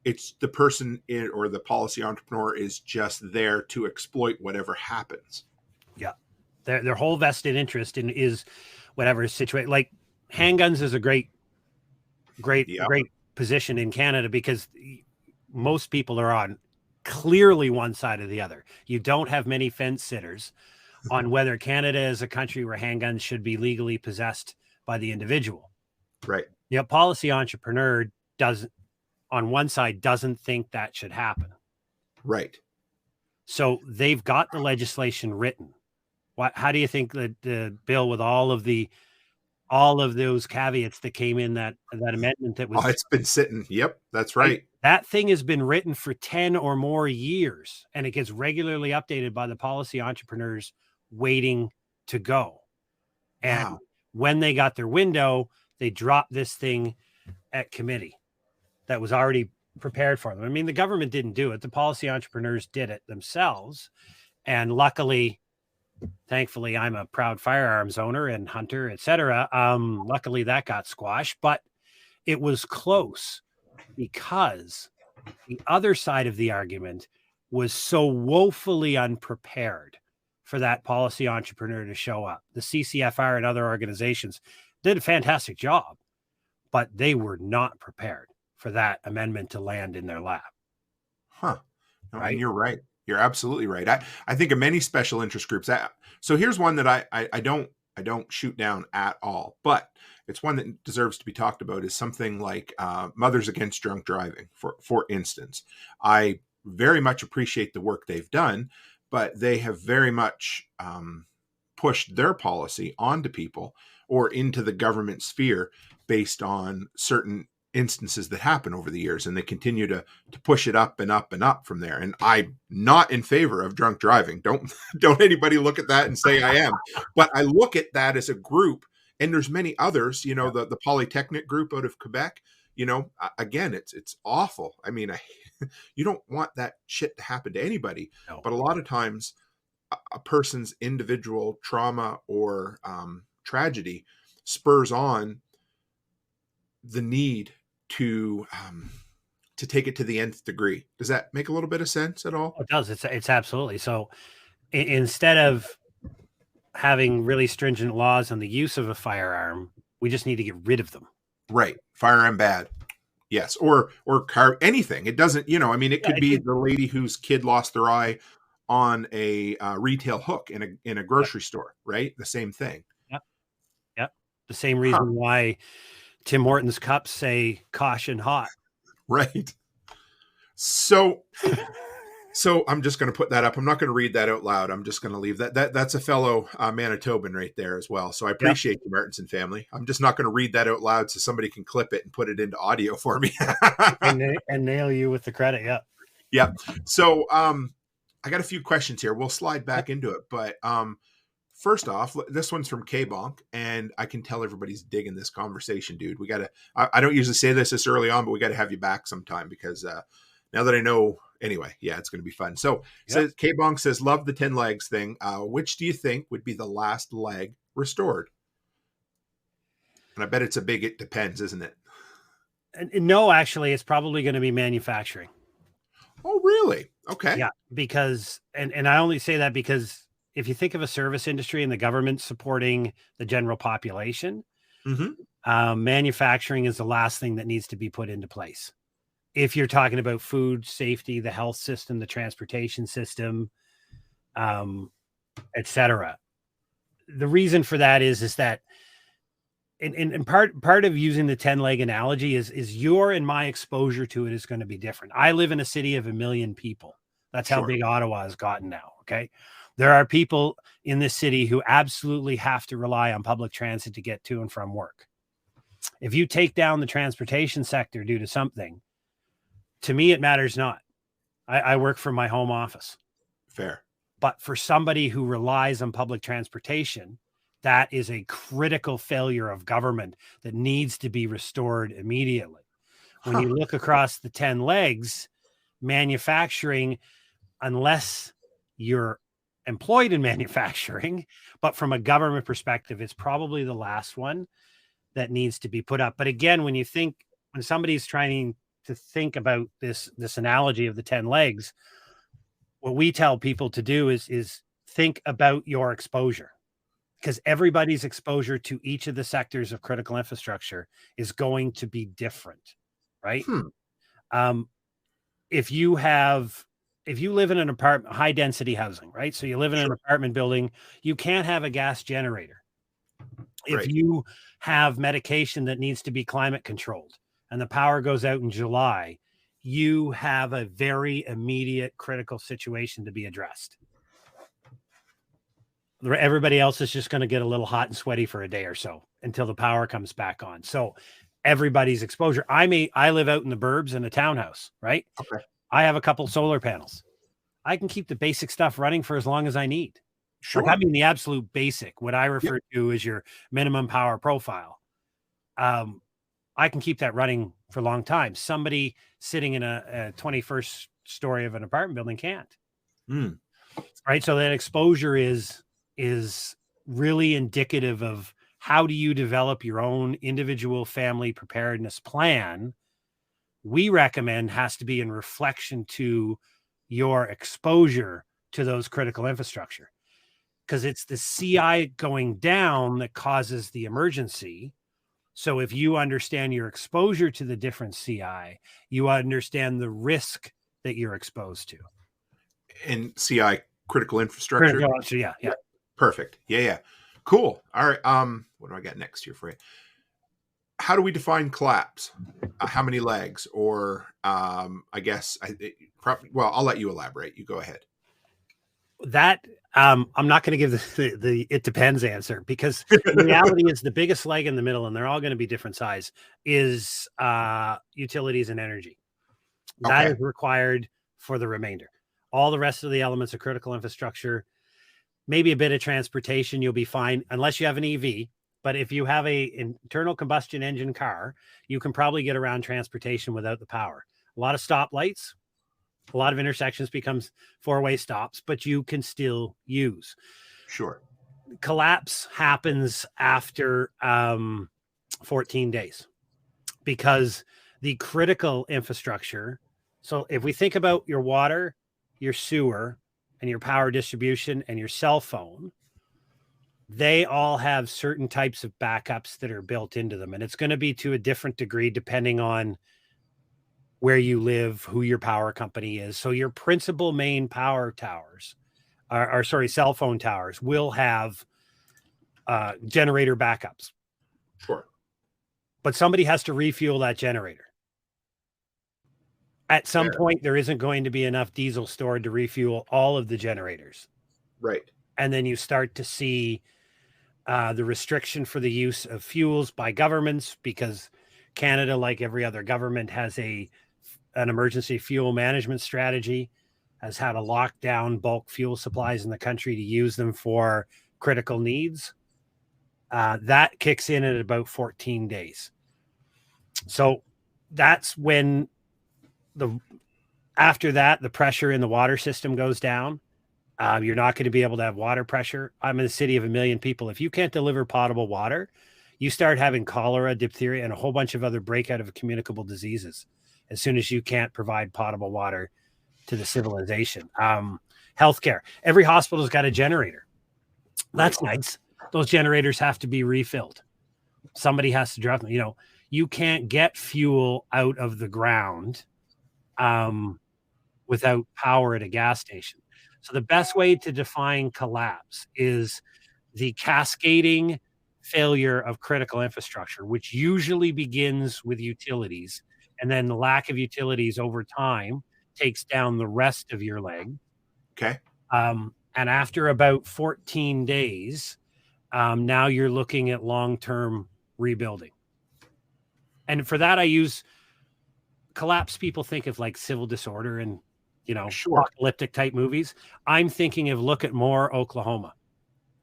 It's the person or the policy entrepreneur is just there to exploit whatever happens. Yeah. Their whole vested interest in is whatever is situated. Like handguns is a great position in Canada because most people are on clearly one side or the other. You don't have many fence sitters on whether Canada is a country where handguns should be legally possessed by the individual. Right. The policy entrepreneur on one side doesn't think that should happen. Right. So they've got the legislation written. How do you think that the bill with all of those caveats that came in that amendment that was... it's been sitting. Yep, that's right. That thing has been written for 10 or more years, and it gets regularly updated by the policy entrepreneurs waiting to go. And when they got their window, they dropped this thing at committee that was already prepared for them. I mean, the government didn't do it. The policy entrepreneurs did it themselves. And thankfully, I'm a proud firearms owner and hunter, etc. Luckily, that got squashed, but it was close because the other side of the argument was so woefully unprepared for that policy entrepreneur to show up. The CCFR and other organizations did a fantastic job, but they were not prepared for that amendment to land in their lap. No, right? And you're right. You're absolutely right. I think of many special interest groups. So here's one that I don't shoot down at all, but it's one that deserves to be talked about, is something like Mothers Against Drunk Driving, for instance. I very much appreciate the work they've done, but they have very much pushed their policy onto people or into the government sphere based on certain instances that happen over the years, and they continue to push it up and up and up from there. And I'm not in favor of drunk driving. Don't anybody look at that and say I am. But I look at that as a group, and there's many others, the Polytechnic group out of Quebec, again, it's awful. I mean, you don't want that shit to happen to anybody. No. But a lot of times a person's individual trauma or tragedy spurs on the need to take it to the nth degree. Does that make a little bit of sense at all? It does. It's absolutely. So instead of having really stringent laws on the use of a firearm, we just need to get rid of them. Right. Firearm bad. Yes. Or car, anything. It doesn't, it could be the lady whose kid lost their eye on a retail hook in a grocery store, right? The same thing. Yep. Yep. The same reason why Tim Hortons cups say caution hot. Right. So I'm just going to put that up. I'm not going to read that out loud. I'm just going to leave that. That's a fellow Manitoban right there as well. So I appreciate you, Martinson family. I'm just not going to read that out loud so somebody can clip it and put it into audio for me. and nail you with the credit. Yeah. Yeah. So I got a few questions here. We'll slide back into it. But first off, this one's from K-Bonk, and I can tell everybody's digging this conversation, dude. We got to, I don't usually say this early on, but we got to have you back sometime because now that I know, anyway, yeah, it's going to be fun. So says K-Bonk says, love the 10 legs thing. Which do you think would be the last leg restored? And I bet it's a big, it depends, isn't it? No, actually, it's probably going to be manufacturing. Oh, really? Okay. Yeah, because, and I only say that because if you think of a service industry and the government supporting the general population, manufacturing is the last thing that needs to be put into place. If you're talking about food safety, the health system, the transportation system, etc. The reason for that is that in part of using the 10-leg analogy is your and my exposure to it is going to be different. I live in a city of 1 million people. That's how big Ottawa has gotten now. Okay. There are people in this city who absolutely have to rely on public transit to get to and from work. If you take down the transportation sector due to something, to me, it matters not. I work from my home office. Fair. But for somebody who relies on public transportation, that is a critical failure of government that needs to be restored immediately. When you look across the 10 legs, manufacturing, unless you're employed in manufacturing, but from a government perspective, it's probably the last one that needs to be put up. But again, when somebody's trying to think about this analogy of the 10 legs, what we tell people to do is think about your exposure, because everybody's exposure to each of the sectors of critical infrastructure is going to be different, right? If you live in an apartment, high density housing, right? So you live in an apartment building, you can't have a gas generator. If you have medication that needs to be climate controlled and the power goes out in July, you have a very immediate critical situation to be addressed. Everybody else is just going to get a little hot and sweaty for a day or so until the power comes back on. So everybody's exposure. I live out in the burbs in a townhouse, right? Okay. I have a couple solar panels. I can keep the basic stuff running for as long as I need. Sure. Like, I mean, the absolute basic, what I refer to as your minimum power profile. I can keep that running for a long time. Somebody sitting in a 21st story of an apartment building can't. Right. So that exposure is really indicative of how do you develop your own individual family preparedness plan. We recommend has to be in reflection to your exposure to those critical infrastructure, because it's the CI going down that causes the emergency. So if you understand your exposure to the different CI, you understand the risk that you're exposed to. And CI, critical infrastructure. Yeah. Perfect. Yeah. Cool. All right. What do I got next here for you? How do we define collapse? How many legs? Or I'll let you elaborate. You go ahead. That I'm not going to give the it depends answer, because the reality is the biggest leg in the middle, and they're all going to be different size, is utilities and energy. That is required for the remainder. All the rest of the elements of critical infrastructure, maybe a bit of transportation, you'll be fine unless you have an EV. But if you have a internal combustion engine car, you can probably get around transportation without the power. A lot of stoplights, a lot of intersections becomes four-way stops, but you can still use. Sure. Collapse happens after 14 days because the critical infrastructure. So if we think about your water, your sewer, and your power distribution and your cell phone, they all have certain types of backups that are built into them. And it's going to be to a different degree depending on where you live, who your power company is. So your principal main power towers cell phone towers will have generator backups. Sure. But somebody has to refuel that generator. At some point, there isn't going to be enough diesel stored to refuel all of the generators. Right. And then you start to see the restriction for the use of fuels by governments, because Canada, like every other government, has an emergency fuel management strategy, has had to lock down bulk fuel supplies in the country to use them for critical needs. That kicks in at about 14 days. So that's when after that, the pressure in the water system goes down. You're not going to be able to have water pressure. I'm in a city of 1 million people. If you can't deliver potable water, you start having cholera, diphtheria, and a whole bunch of other breakout of communicable diseases as soon as you can't provide potable water to the civilization. Healthcare. Every hospital's got a generator. That's nice. Those generators have to be refilled. Somebody has to drive them. You can't get fuel out of the ground without power at a gas station. So the best way to define collapse is the cascading failure of critical infrastructure, which usually begins with utilities, and then the lack of utilities over time takes down the rest of your leg. Okay. And after about 14 days, now you're looking at long-term rebuilding. And for that, I use collapse. People think of like civil disorder and, apocalyptic type movies. I'm thinking of Look at Moore, Oklahoma.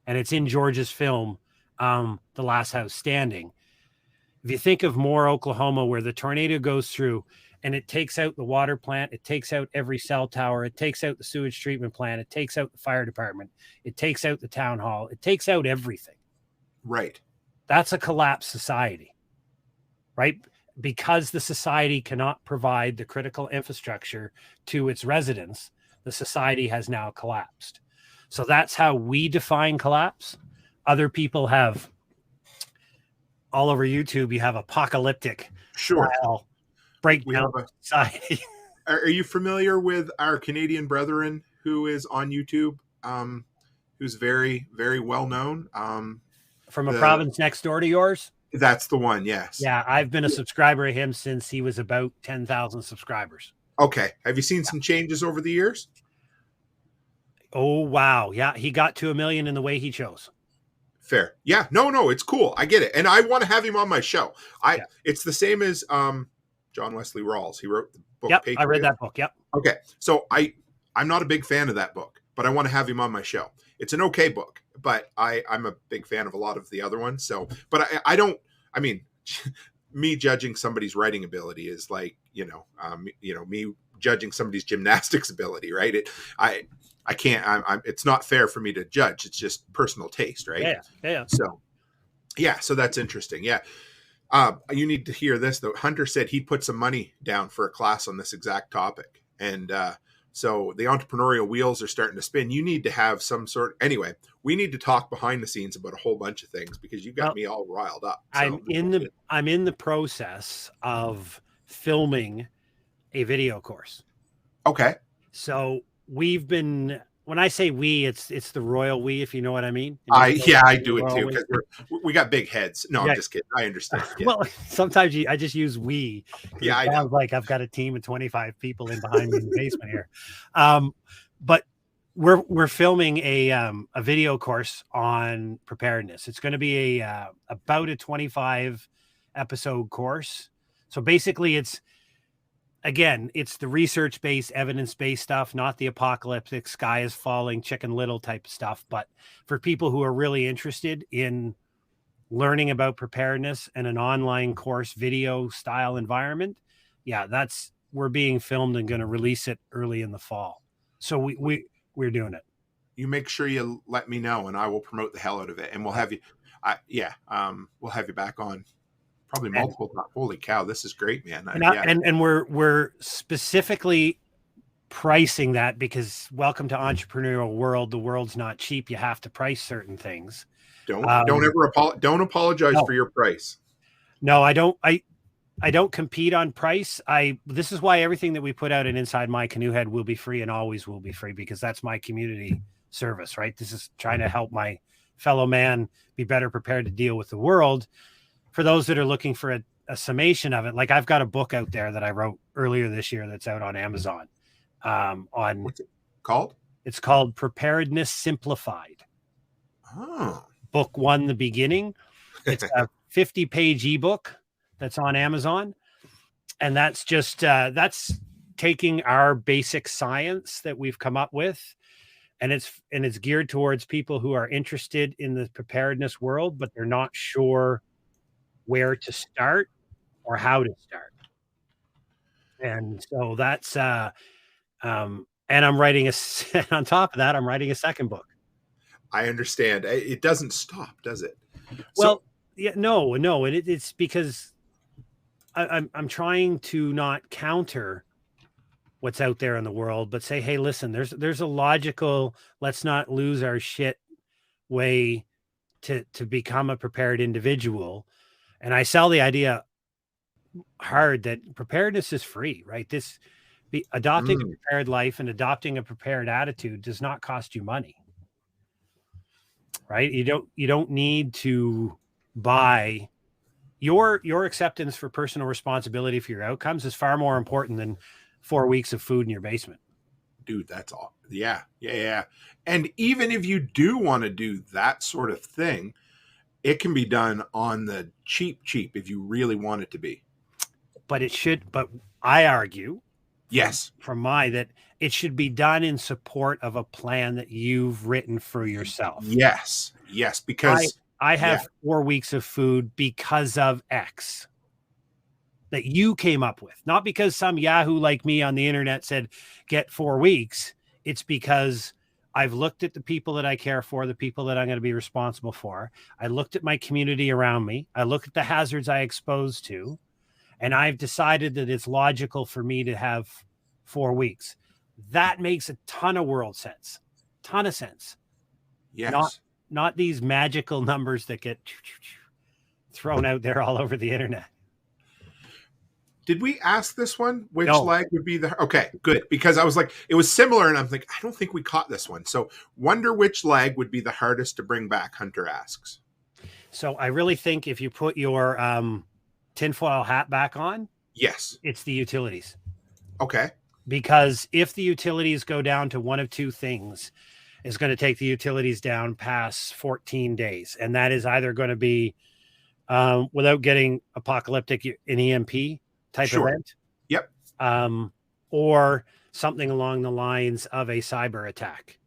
And it's in George's film, The Last House Standing. If you think of Moore, Oklahoma, where the tornado goes through and it takes out the water plant, it takes out every cell tower, it takes out the sewage treatment plant, it takes out the fire department, it takes out the town hall, it takes out everything. Right. That's a collapsed society, right? Because the society cannot provide the critical infrastructure to its residents, the society has now collapsed. So that's how we define collapse. Other people have, all over YouTube, you have apocalyptic breakdown of society. Are you familiar with our Canadian brethren who is on YouTube, who's very, very well known? From a province next door to yours? That's the one, yes. Yeah, I've been a subscriber of him since he was about 10,000 subscribers. Okay. Have you seen some changes over the years? Oh, wow. Yeah, he got to 1 million in the way he chose. Fair. Yeah. No, it's cool. I get it. And I want to have him on my show. It's the same as John Wesley Rawls. He wrote the book. Yep, Patriot. I read that book. Yep. Okay. So I'm not a big fan of that book, but I want to have him on my show. It's an okay book, but I'm a big fan of a lot of the other ones. So, but I mean, me judging somebody's writing ability is like, me judging somebody's gymnastics ability, right? I can't, it's not fair for me to judge. It's just personal taste, right? Yeah. So that's interesting. Yeah. You need to hear this though. Hunter said he'd put some money down for a class on this exact topic. And, so the entrepreneurial wheels are starting to spin. You need to have some anyway, we need to talk behind the scenes about a whole bunch of things because you got me all riled up. So, I'm in the process of filming a video course. Okay. So we've been, when I say we, it's the royal we, if you know what I mean. I do it too because we got big heads. No, yeah. I'm just kidding. I understand. Yeah. Well, sometimes I just use we. Yeah, it sounds like I've got a team of 25 people in behind me in the basement here. But we're filming a video course on preparedness. It's going to be about a 25 episode course. So basically, it's the research-based, evidence-based stuff, not the apocalyptic, sky is falling, chicken little type of stuff. But for people who are really interested in learning about preparedness in an online course video style environment, we're being filmed and going to release it early in the fall. So we're doing it. You make sure you let me know, and I will promote the hell out of it, and we'll have you. We'll have you back on. Probably multiple. Holy cow, this is great, man. And we're specifically pricing that because welcome to entrepreneurial world. The world's not cheap. You have to price certain things. Don't apologize for your price. No, I don't. I don't compete on price. This is why everything that we put out in Inside My Canoe Head will be free and always will be free because that's my community service, right? This is trying to help my fellow man be better prepared to deal with the world. For those that are looking for a summation of it, like I've got a book out there that I wrote earlier this year that's out on Amazon. What's it called? It's called Preparedness Simplified. Oh. Book 1, the beginning. It's a 50-page ebook that's on Amazon. And that's just, that's taking our basic science that we've come up with. And it's geared towards people who are interested in the preparedness world, but they're not sure where to start or how to start. And so that's, and I'm writing on top of that, I'm writing a second book. I understand. It doesn't stop, does it? Well, yeah, no. It's because I'm trying to not counter what's out there in the world, but say, hey, listen, there's a logical, let's not lose our shit way to become a prepared individual. And I sell the idea hard that preparedness is free, right? Adopting a prepared life and adopting a prepared attitude does not cost you money, right? You don't need to buy your acceptance for personal responsibility for your outcomes is far more important than 4 weeks of food in your basement. Dude, that's all. Yeah. And even if you do want to do that sort of thing, it can be done on the cheap if you really want it to be. But I argue, yes, that it should be done in support of a plan that you've written for yourself. Yes, because I have 4 weeks of food because of X that you came up with, not because some Yahoo like me on the internet said, get 4 weeks. It's because I've looked at the people that I care for, the people that I'm going to be responsible for. I looked at my community around me. I looked at the hazards I exposed to, and I've decided that it's logical for me to have 4 weeks. That makes a ton of sense. Yes. Not these magical numbers that get thrown out there all over the internet. Did we ask this one? Which leg would be the... Okay, good. Because I was like, it was similar, and I'm like, I don't think we caught this one. So wonder which leg would be the hardest to bring back, Hunter asks. So I really think if you put your tinfoil hat back on, yes, it's the utilities. Okay. Because if the utilities go down to one of two things, it's going to take the utilities down past 14 days. And that is either going to be, without getting apocalyptic, an EMP type event. Yep. Or something along the lines of a cyber attack.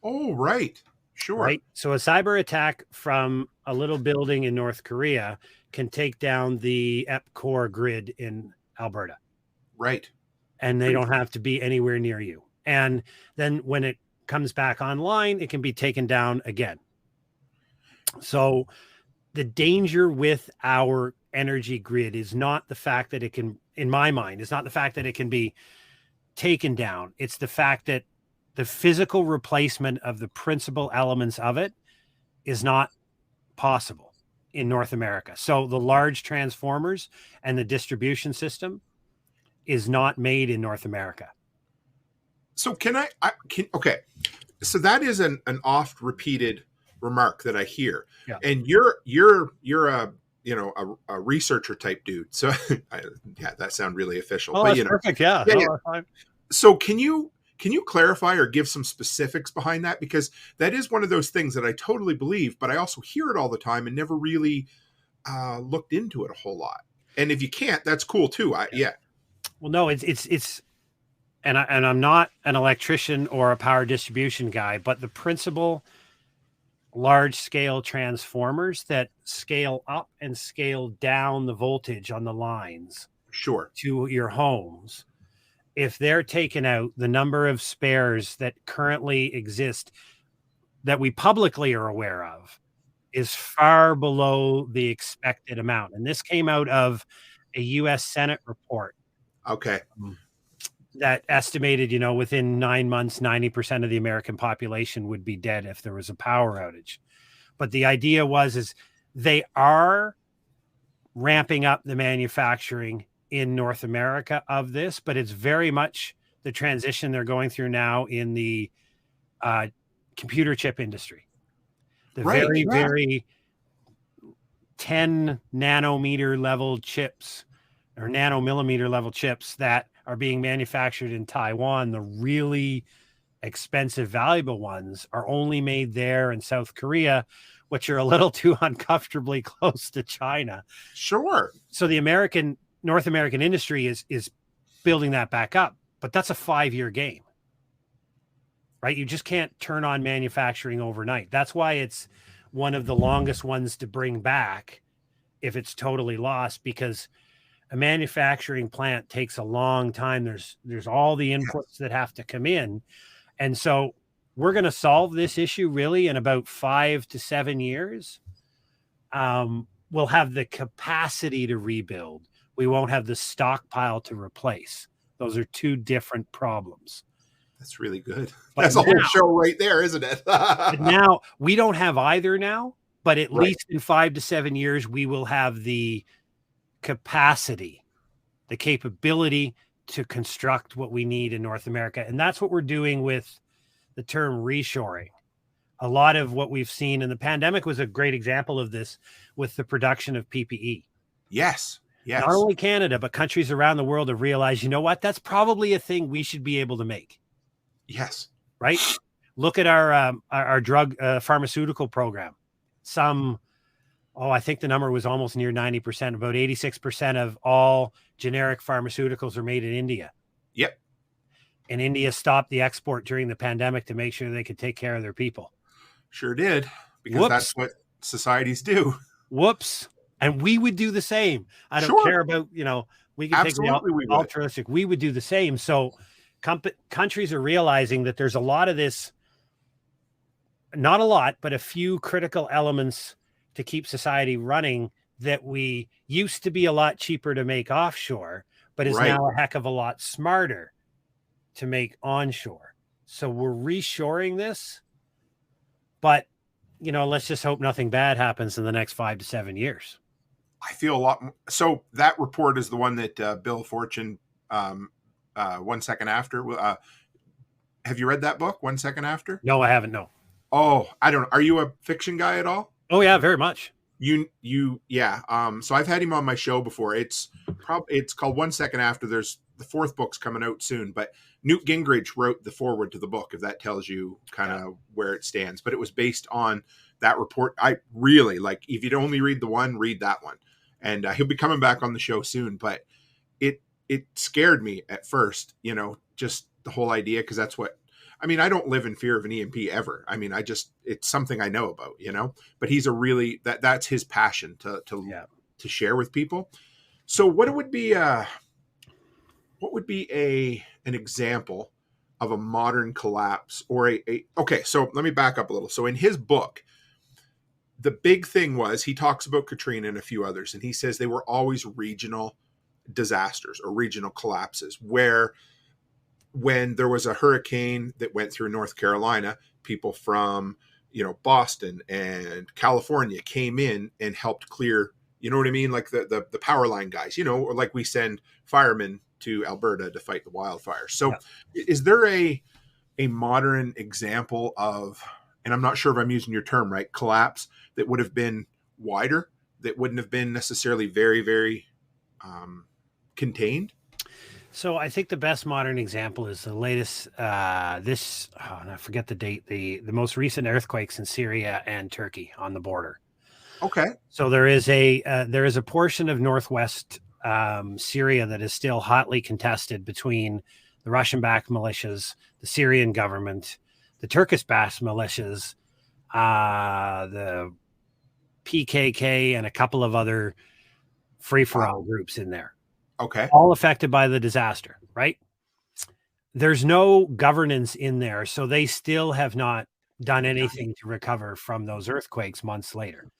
Oh, right. Sure. Right. So a cyber attack from a little building in North Korea can take down the EPCOR grid in Alberta. Right. And they don't have to be anywhere near you. And then when it comes back online, it can be taken down again. So the danger with our energy grid is not the fact that it can, in my mind, it's not the fact that it can be taken down. It's the fact that the physical replacement of the principal elements of it is not possible in North America. So the large transformers and the distribution system is not made in North America. So okay. So that is an oft repeated remark that I hear. Yeah. And you're a researcher type dude. So that sounds really official. Oh, but, that's perfect. Yeah. So can you clarify or give some specifics behind that? Because that is one of those things that I totally believe, but I also hear it all the time and never really looked into it a whole lot. And if you can't, that's cool too. Well, no, it's and I'm not an electrician or a power distribution guy, but the principal large scale transformers that scale up and scale down the voltage on the lines to your homes, if they're taken out, the number of spares that currently exist that we publicly are aware of is far below the expected amount. And this came out of a U.S. Senate report. Okay. That estimated, within 9 months, 90% of the American population would be dead if there was a power outage. But the idea is they are ramping up the manufacturing in North America of this, but it's very much the transition they're going through now in the computer chip industry. The Right, very, yeah. very 10 nanometer level chips or nanomillimeter level chips that are being manufactured in Taiwan. The really expensive, valuable ones are only made there in South Korea, which are a little too uncomfortably close to China. Sure. So the North American industry is building that back up, but that's a 5-year game, right? You just can't turn on manufacturing overnight. That's why it's one of the longest ones to bring back if it's totally lost, because a manufacturing plant takes a long time. There's all the inputs that have to come in. And so we're going to solve this issue really in about 5 to 7 years. We'll have the capacity to rebuild. We won't have the stockpile to replace. Those are two different problems. That's really good. But That's a whole show right there, isn't it? But now we don't have either now, but at Right. least in 5 to 7 years, we will have the capacity, the capability to construct what we need in North America. And that's what we're doing with the term reshoring. A lot of what we've seen in the pandemic was a great example of this with the production of PPE. Yes. Yes. Not only Canada, but countries around the world have realized, you know what, that's probably a thing we should be able to make. Yes. Right? Look at our drug pharmaceutical program. I think the number was almost near 90%. About 86% of all generic pharmauticals are made in India. Yep. And India stopped the export during the pandemic to make sure they could take care of their people. Sure did, because Whoops. that's what societies do. Whoops. And we would do the same. I don't Sure. care about, we can Absolutely, we take would. the altruistic. We would do the same. So countries are realizing that there's a lot of this, not a lot, but a few critical elements to keep society running that we used to be a lot cheaper to make offshore, but is Right. now a heck of a lot smarter to make onshore. So we're reshoring this, but let's just hope nothing bad happens in the next 5 to 7 years. I feel a lot more. So that report is the one that Bill Fortune, 1 Second After. Have you read that book, 1 Second After? No, I haven't. No. Oh, I don't know. Are you a fiction guy at all? Oh yeah, very much. Yeah. So I've had him on my show before. It's called 1 Second After. There's the 4th book's coming out soon, but Newt Gingrich wrote the foreword to the book, if that tells you kind of where it stands. But it was based on that report. I really like, if you'd only read the one, read that one. And he'll be coming back on the show soon. But it scared me at first, just the whole idea, because that's what, I don't live in fear of an EMP ever. It's something I know about, but he's that's his passion to share with people. So what would be an example of a modern collapse or okay. So let me back up a little. So in his book, the big thing was, he talks about Katrina and a few others, and he says they were always regional disasters or regional collapses, where when there was a hurricane that went through North Carolina, people from, Boston and California came in and helped clear, you know what I mean? Like the power line guys, or like we send firemen to Alberta to fight the wildfires. So is there a modern example of, and I'm not sure if I'm using your term right, collapse that would have been wider, that wouldn't have been necessarily very, very contained? So I think the best modern example is the latest, I forget the date, the most recent earthquakes in Syria and Turkey on the border. Okay. So there is a portion of northwest Syria that is still hotly contested between the Russian-backed militias, the Syrian government, the Turkish-backed militias, the PKK, and a couple of other free-for-all groups in there. Okay. All affected by the disaster, right? There's no governance in there, so they still have not done anything to recover from those earthquakes months later,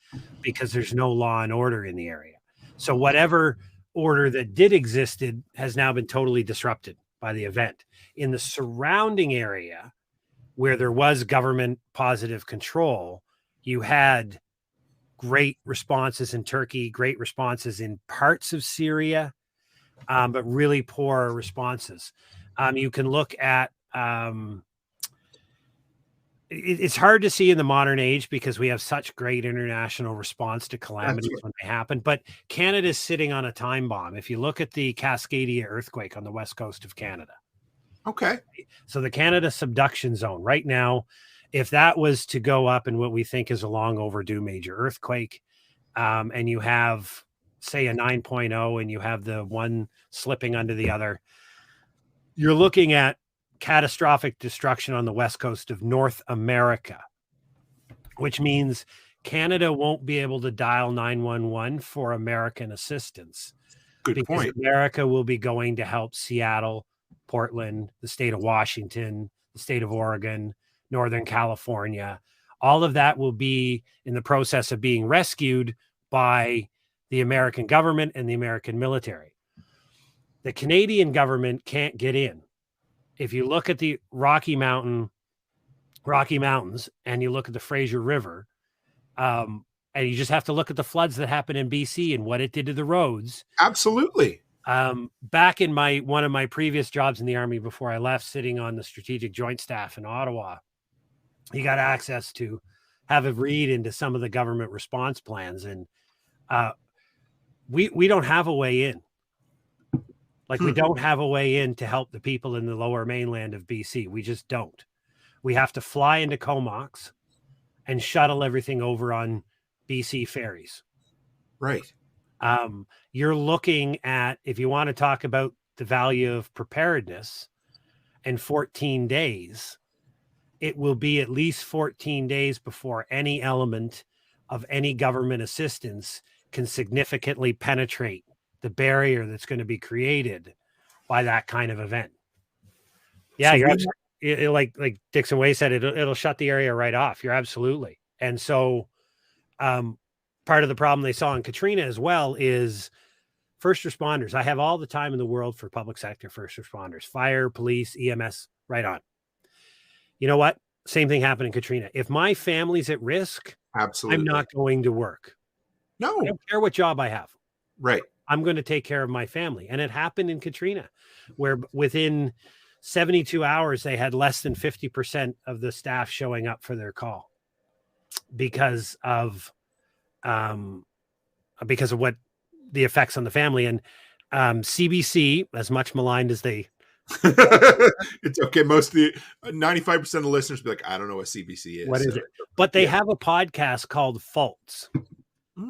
because there's no law and order in the area. So whatever order that did existed has now been totally disrupted by the event. In the surrounding area, where there was government positive control, you had great responses in Turkey, great responses in parts of Syria, but really poor responses. You can look at it's hard to see in the modern age because we have such great international response to calamities Right. when they happen. But Canada's sitting on a time bomb. If you look at the Cascadia earthquake on the west coast of Canada, Okay. so the Canada subduction zone right now, if that was to go up in what we think is a long overdue major earthquake, and you have, say, a 9.0 and you have the one slipping under the other, you're looking at catastrophic destruction on the west coast of North America, which means Canada won't be able to dial 911 for American assistance. Good because point. America will be going to help Seattle, Portland, the state of Washington, the state of Oregon, Northern California. All of that will be in the process of being rescued by the American government and the American military. The Canadian government can't get in. If you look at the Rocky Mountains and you look at the Fraser River, and you just have to look at the floods that happened in BC and what it did to the roads. Absolutely. Back in one of my previous jobs in the Army before I left, sitting on the Strategic Joint Staff in Ottawa, you got access to have a read into some of the government response plans. And we don't have a way in. Like we don't have a way in to help the people in the lower mainland of BC. We just don't. We have to fly into Comox and shuttle everything over on BC ferries. Right. You're looking at, if you want to talk about the value of preparedness, in 14 days, it will be at least 14 days before any element of any government assistance can significantly penetrate the barrier that's going to be created by that kind of event. Yeah, so like Dixon Way said, it'll shut the area right off. You're absolutely. And so part of the problem they saw in Katrina as well is first responders. I have all the time in the world for public sector first responders, fire, police, EMS, right on. You know what? Same thing happened in Katrina. If my family's at risk, absolutely, I'm not going to work. No. I don't care what job I have. Right. I'm going to take care of my family. And it happened in Katrina, where within 72 hours, they had less than 50% of the staff showing up for their call because of what the effects on the family. And CBC, as much maligned as they it's okay. Most of the 95% of the listeners be like, I don't know what CBC is. What is it? But they have a podcast called Faults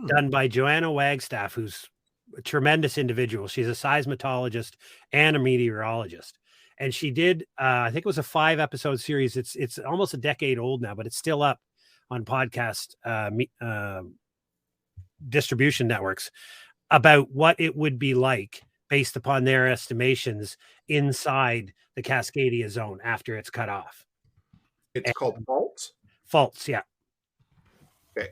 done by Joanna Wagstaff, who's a tremendous individual. She's a seismologist and a meteorologist. And she did, I think it was a 5-episode series. It's almost a decade old now, but it's still up on podcast distribution networks about what it would be like based upon their estimations inside the Cascadia zone after it's cut off. It's called Faults? Faults, yeah. Okay.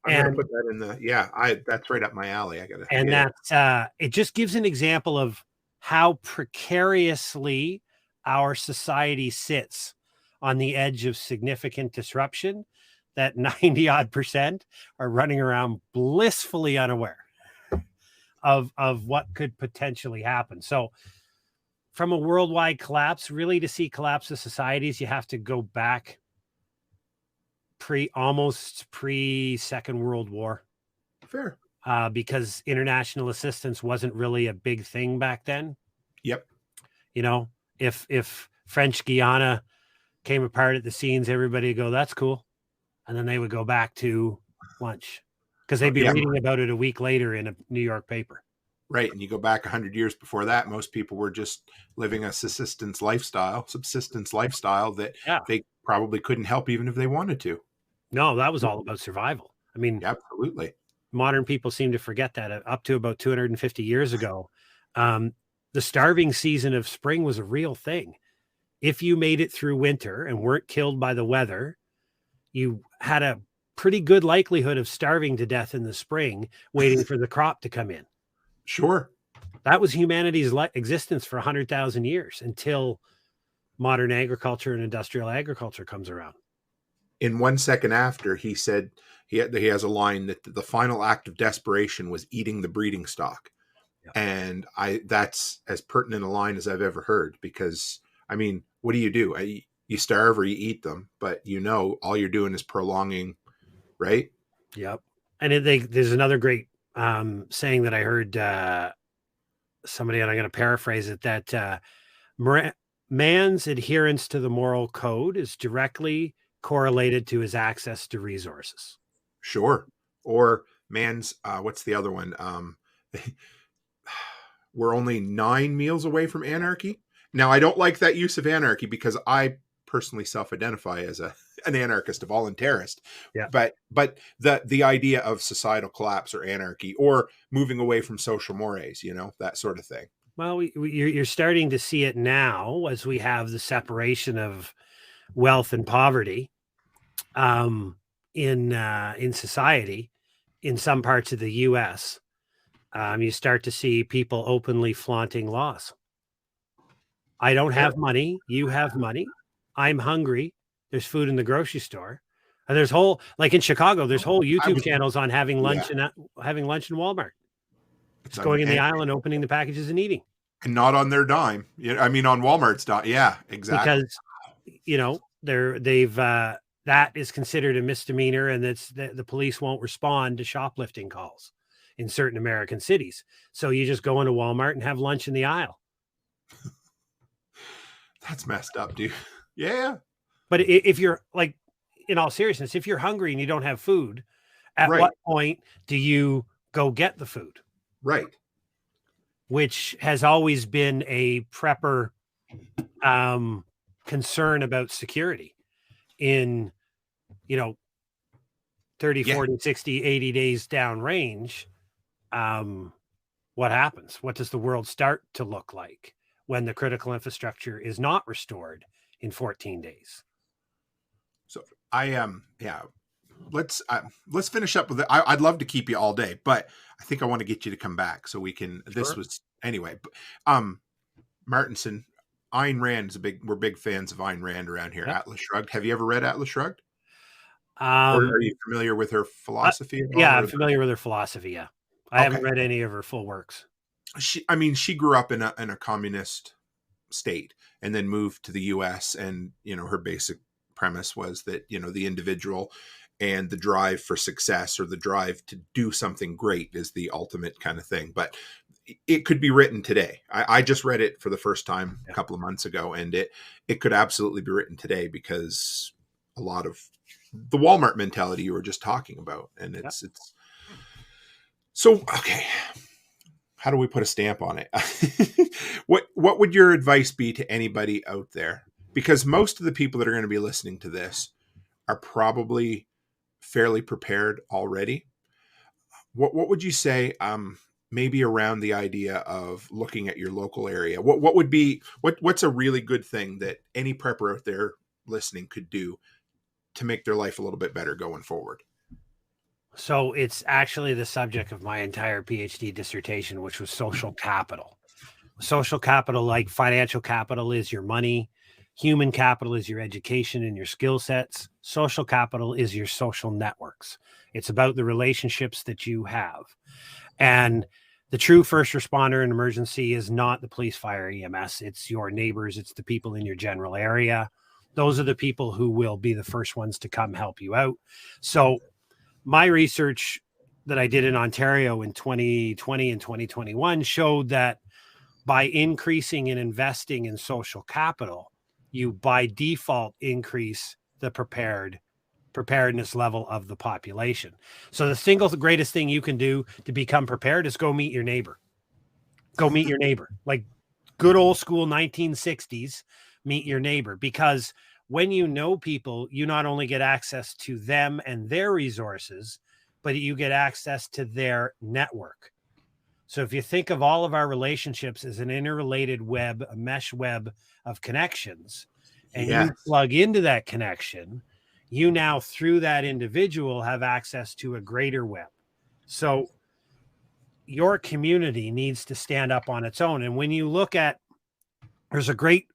I'm going to put that in the, that's right up my alley. It just gives an example of how precariously our society sits on the edge of significant disruption, that 90% are running around blissfully unaware of what could potentially happen. So from a worldwide collapse, really to see collapse of societies, you have to go back almost pre-Second World War. Fair. Because international assistance wasn't really a big thing back then. Yep. You know, if French Guiana came apart at the seams, everybody would go, that's cool. And then they would go back to lunch because they'd be reading about it a week later in a New York paper. Right. And you go back 100 years before that, most people were just living a subsistence lifestyle that they probably couldn't help even if they wanted to. No, that was all about survival. I mean, absolutely. Modern people seem to forget that up to about 250 years ago, the starving season of spring was a real thing. If you made it through winter and weren't killed by the weather, you had a pretty good likelihood of starving to death in the spring, waiting for the crop to come in. Sure. That was humanity's existence for 100,000 years until modern agriculture and industrial agriculture comes around. In 1 second after, he said he has a line that the final act of desperation was eating the breeding stock. Yeah. And that's as pertinent a line as I've ever heard, because I mean, what do? You you starve or you eat them, but all you're doing is prolonging, right? Yep. And there's another great saying that I heard somebody, and I'm going to paraphrase it, that man's adherence to the moral code is directly correlated to his access to resources. Sure. Or man's, what's the other one? We're only 9 meals away from anarchy. Now, I don't like that use of anarchy because I personally self-identify as an anarchist, a voluntarist. Yeah. But the idea of societal collapse or anarchy or moving away from social mores, that sort of thing. Well, you're starting to see it now as we have the separation of wealth and poverty in society in some parts of the U.S. You start to see people openly flaunting laws. I don't have money. You have money. I'm hungry. There's food in the grocery store. And there's like in Chicago, there's whole YouTube channels on having lunch in Walmart. It's going in the aisle and opening the packages and eating. And not on their dime. I mean, on Walmart's dime. Yeah, exactly. Because, they've that is considered a misdemeanor, and the police won't respond to shoplifting calls in certain American cities. So you just go into Walmart and have lunch in the aisle. That's messed up, dude. Yeah. But if you're like, in all seriousness, if you're hungry and you don't have food, at what point do you go get the food? Right. Which has always been a prepper concern about security in, 30, 40, 60, 80 days downrange. What happens? What does the world start to look like when the critical infrastructure is not restored in 14 days? So let's finish up with it. I'd love to keep you all day, but I think I want to get you to come back so we can. Sure. This was anyway. Martinson, Ayn Rand is we're big fans of Ayn Rand around here. Yep. Atlas Shrugged. Have you ever read Atlas Shrugged? Or are you familiar with her philosophy? I'm familiar with her philosophy. Yeah, I haven't read any of her full works. She grew up in a communist state and then moved to the U.S. and her basic premise was that the individual and the drive for success or the drive to do something great is the ultimate kind of thing. But it could be written today. I just read it for the first time a couple of months ago, and it could absolutely be written today because a lot of the Walmart mentality you were just talking about, and it's so okay. How do we put a stamp on it? What would your advice be to anybody out there? Because most of the people that are going to be listening to this are probably fairly prepared already. What would you say? Maybe around the idea of looking at your local area. What's a really good thing that any prepper out there listening could do to make their life a little bit better going forward? So it's actually the subject of my entire PhD dissertation, which was social capital. Social capital, like financial capital, is your money. Human capital is your education and your skill sets. Social capital is your social networks. It's about the relationships that you have. And the true first responder in emergency is not the police, fire, EMS. It's your neighbors. It's the people in your general area. Those are the people who will be the first ones to come help you out. So my research that I did in Ontario in 2020 and 2021 showed that by increasing and investing in social capital, you by default increase the preparedness level of the population. So the single greatest thing you can do to become prepared is go meet your neighbor. Go meet your neighbor. Like good old school 1960s, meet your neighbor. Because when you know people, you not only get access to them and their resources, but you get access to their network. So if you think of all of our relationships as an interrelated web, a mesh web of connections, and you plug into that connection, you now, through that individual, have access to a greater web. So your community needs to stand up on its own. And when you look at, there's a great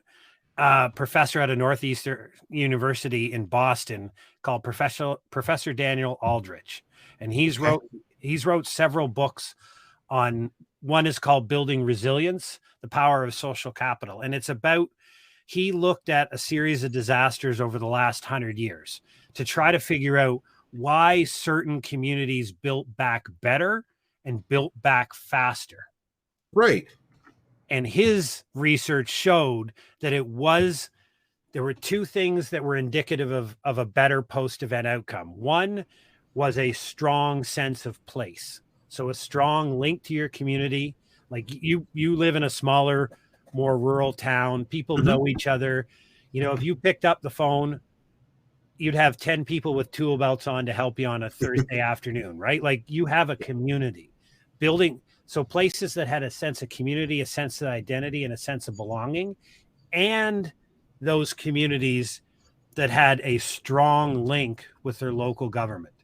professor at a Northeastern University in Boston called Professor Daniel Aldrich. And he's wrote several books on, one is called Building Resilience, the Power of Social Capital. And it's about he looked at a series of disasters over the last 100 years to try to figure out why certain communities built back better and built back faster. Right. And his research showed that there were two things that were indicative of a better post-event outcome. One was a strong sense of place. So a strong link to your community. Like you live in a smaller, more rural town. People know each other. You know, if you picked up the phone, you'd have 10 people with tool belts on to help you on a Thursday afternoon, right? Like you have a community building. So places that had a sense of community, a sense of identity, and a sense of belonging, and those communities that had a strong link with their local government.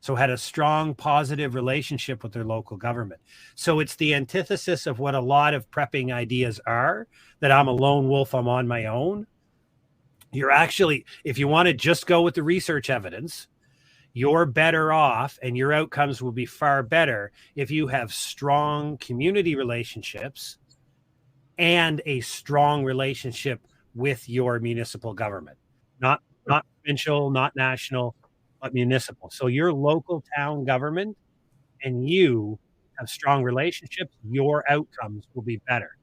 So had a strong positive relationship with their local government. So it's the antithesis of what a lot of prepping ideas are, that I'm a lone wolf, I'm on my own. You're actually, if you want to just go with the research evidence, you're better off and your outcomes will be far better if you have strong community relationships and a strong relationship with your municipal government, not provincial, not national, but municipal. So your local town government and you have strong relationships, your outcomes will be better.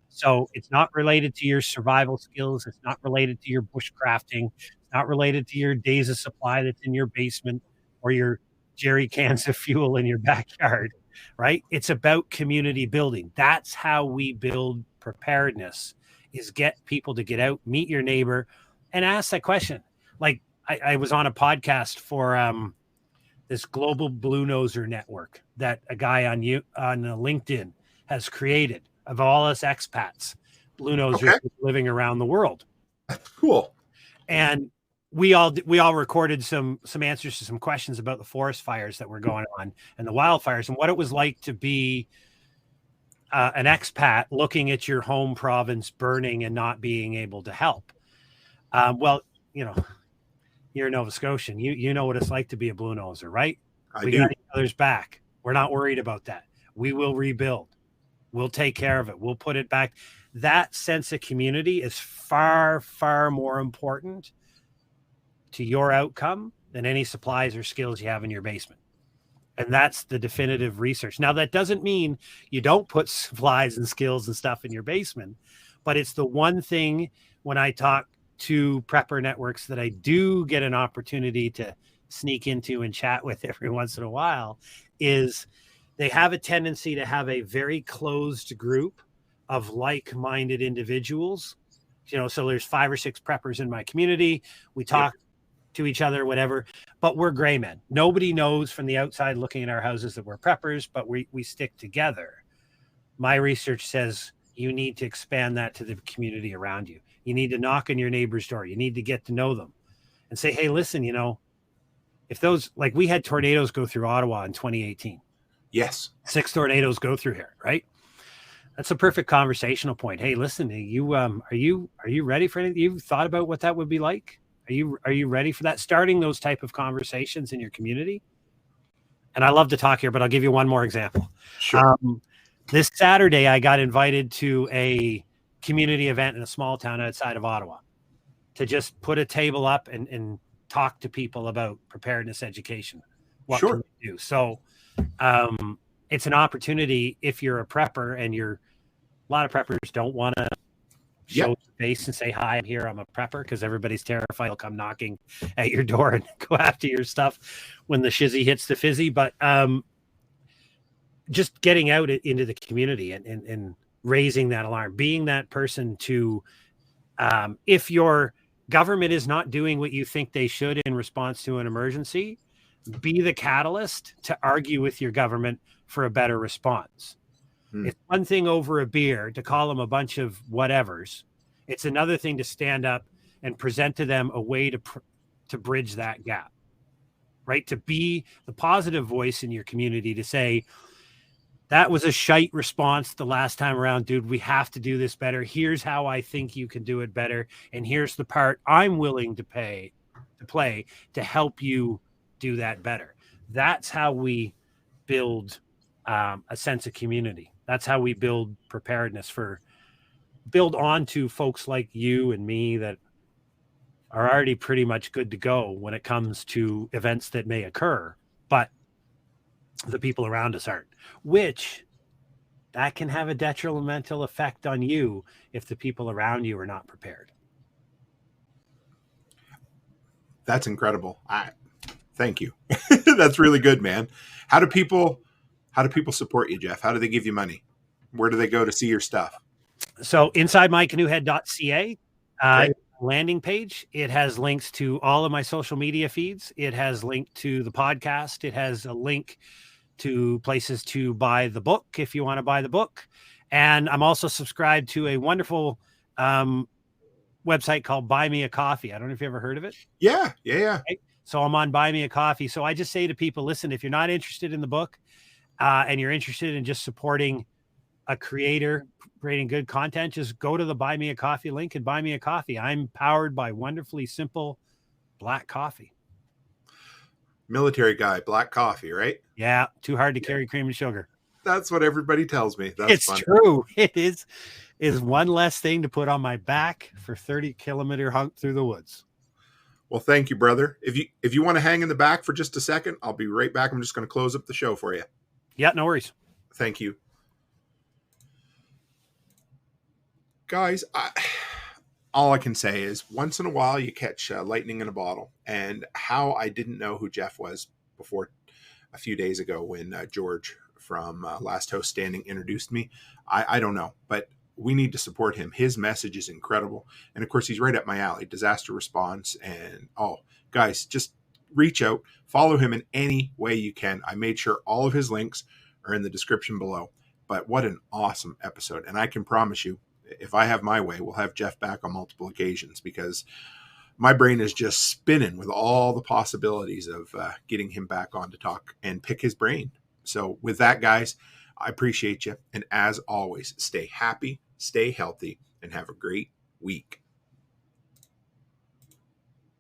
So it's not related to your survival skills. It's not related to your bushcrafting. It's not related to your days of supply that's in your basement or your jerry cans of fuel in your backyard, right? It's about community building. That's how we build preparedness, is get people to get out, meet your neighbor, and ask that question. Like I was on a podcast for this global blue noser network that a guy on LinkedIn has created of all us expats, blue nosers living around the world. Cool. And we all recorded some answers to some questions about the forest fires that were going on and the wildfires and what it was like to be an expat looking at your home province burning and not being able to help. Well, you know, you're a Nova Scotian. You know what it's like to be a blue noser, right? We got each other's back. We're not worried about that. We will rebuild. We'll take care of it. We'll put it back. That sense of community is far, far more important to your outcome than any supplies or skills you have in your basement. And that's the definitive research. Now, that doesn't mean you don't put supplies and skills and stuff in your basement, but it's the one thing when I talk to prepper networks that I do get an opportunity to sneak into and chat with every once in a while, is they have a tendency to have a very closed group of like-minded individuals. You know, so there's 5 or 6 preppers in my community. We talk to each other, whatever, but we're gray men. Nobody knows from the outside looking at our houses that we're preppers, but we stick together. My research says you need to expand that to the community around you. You need to knock on your neighbor's door. You need to get to know them and say, hey, listen, you know, if those, like we had tornadoes go through Ottawa in 2018. Yes. 6 tornadoes go through here, right? That's a perfect conversational point. Hey, listen, are you ready for anything? You've thought about what that would be like? Are you ready for that? Starting those type of conversations in your community. And I love to talk here, but I'll give you one more example. Sure. This Saturday, I got invited to a community event in a small town outside of Ottawa to just put a table up and talk to people about preparedness education. What can we do? So it's an opportunity if you're a prepper, and a lot of preppers don't want to show face and say, hi, I'm here, I'm a prepper, because everybody's terrified they'll come knocking at your door and go after your stuff when the shizzy hits the fizzy. But just getting out into the community and raising that alarm, being that person to, if your government is not doing what you think they should in response to an emergency, be the catalyst to argue with your government for a better response. It's one thing over a beer to call them a bunch of whatevers. It's another thing to stand up and present to them a way to bridge that gap, right? To be the positive voice in your community, to say, that was a shite response the last time around, dude. We have to do this better. Here's how I think you can do it better. And here's the part I'm willing to play to help you do that better. That's how we build a sense of community. That's how we build preparedness for build on to folks like you and me that are already pretty much good to go when it comes to events that may occur, but the people around us aren't, which that can have a detrimental effect on you if the people around you are not prepared. That's incredible. Thank you. That's really good, man. How do people support you, Jeff? How do they give you money? Where do they go to see your stuff? So InsideMyCanoehead.ca, Okay. landing page. It has links to all of my social media feeds. It has linked to the podcast. It has a link to places to buy the book if you want to buy the book. And I'm also subscribed to a wonderful website called Buy Me a Coffee. I don't know if you ever heard of it. Yeah. Right? So I'm on Buy Me a Coffee. So I just say to people, listen, if you're not interested in the book and you're interested in just supporting a creator, creating good content, just go to the Buy Me a Coffee link and buy me a coffee. I'm powered by wonderfully simple black coffee. Military guy, black coffee, right? Yeah. Too hard to carry cream and sugar. That's what everybody tells me. That's It's fun. true. It is one less thing to put on my back for 30-kilometer hunt through the woods. Well, thank you, brother. If you want to hang in the back for just a second, I'll be right back. I'm just going to close up the show for you. Yeah, no worries. Thank you. Guys, all I can say is once in a while you catch lightning in a bottle. And how I didn't know who Jeff was before a few days ago when George from Last House Standing introduced me, I don't know. But we need to support him. His message is incredible. And of course, he's right up my alley, disaster response. And guys, just reach out, follow him in any way you can. I made sure all of his links are in the description below. But what an awesome episode. And I can promise you, if I have my way, we'll have Jeff back on multiple occasions because my brain is just spinning with all the possibilities of getting him back on to talk and pick his brain. So with that, guys, I appreciate you. And as always, stay happy, stay healthy, and have a great week.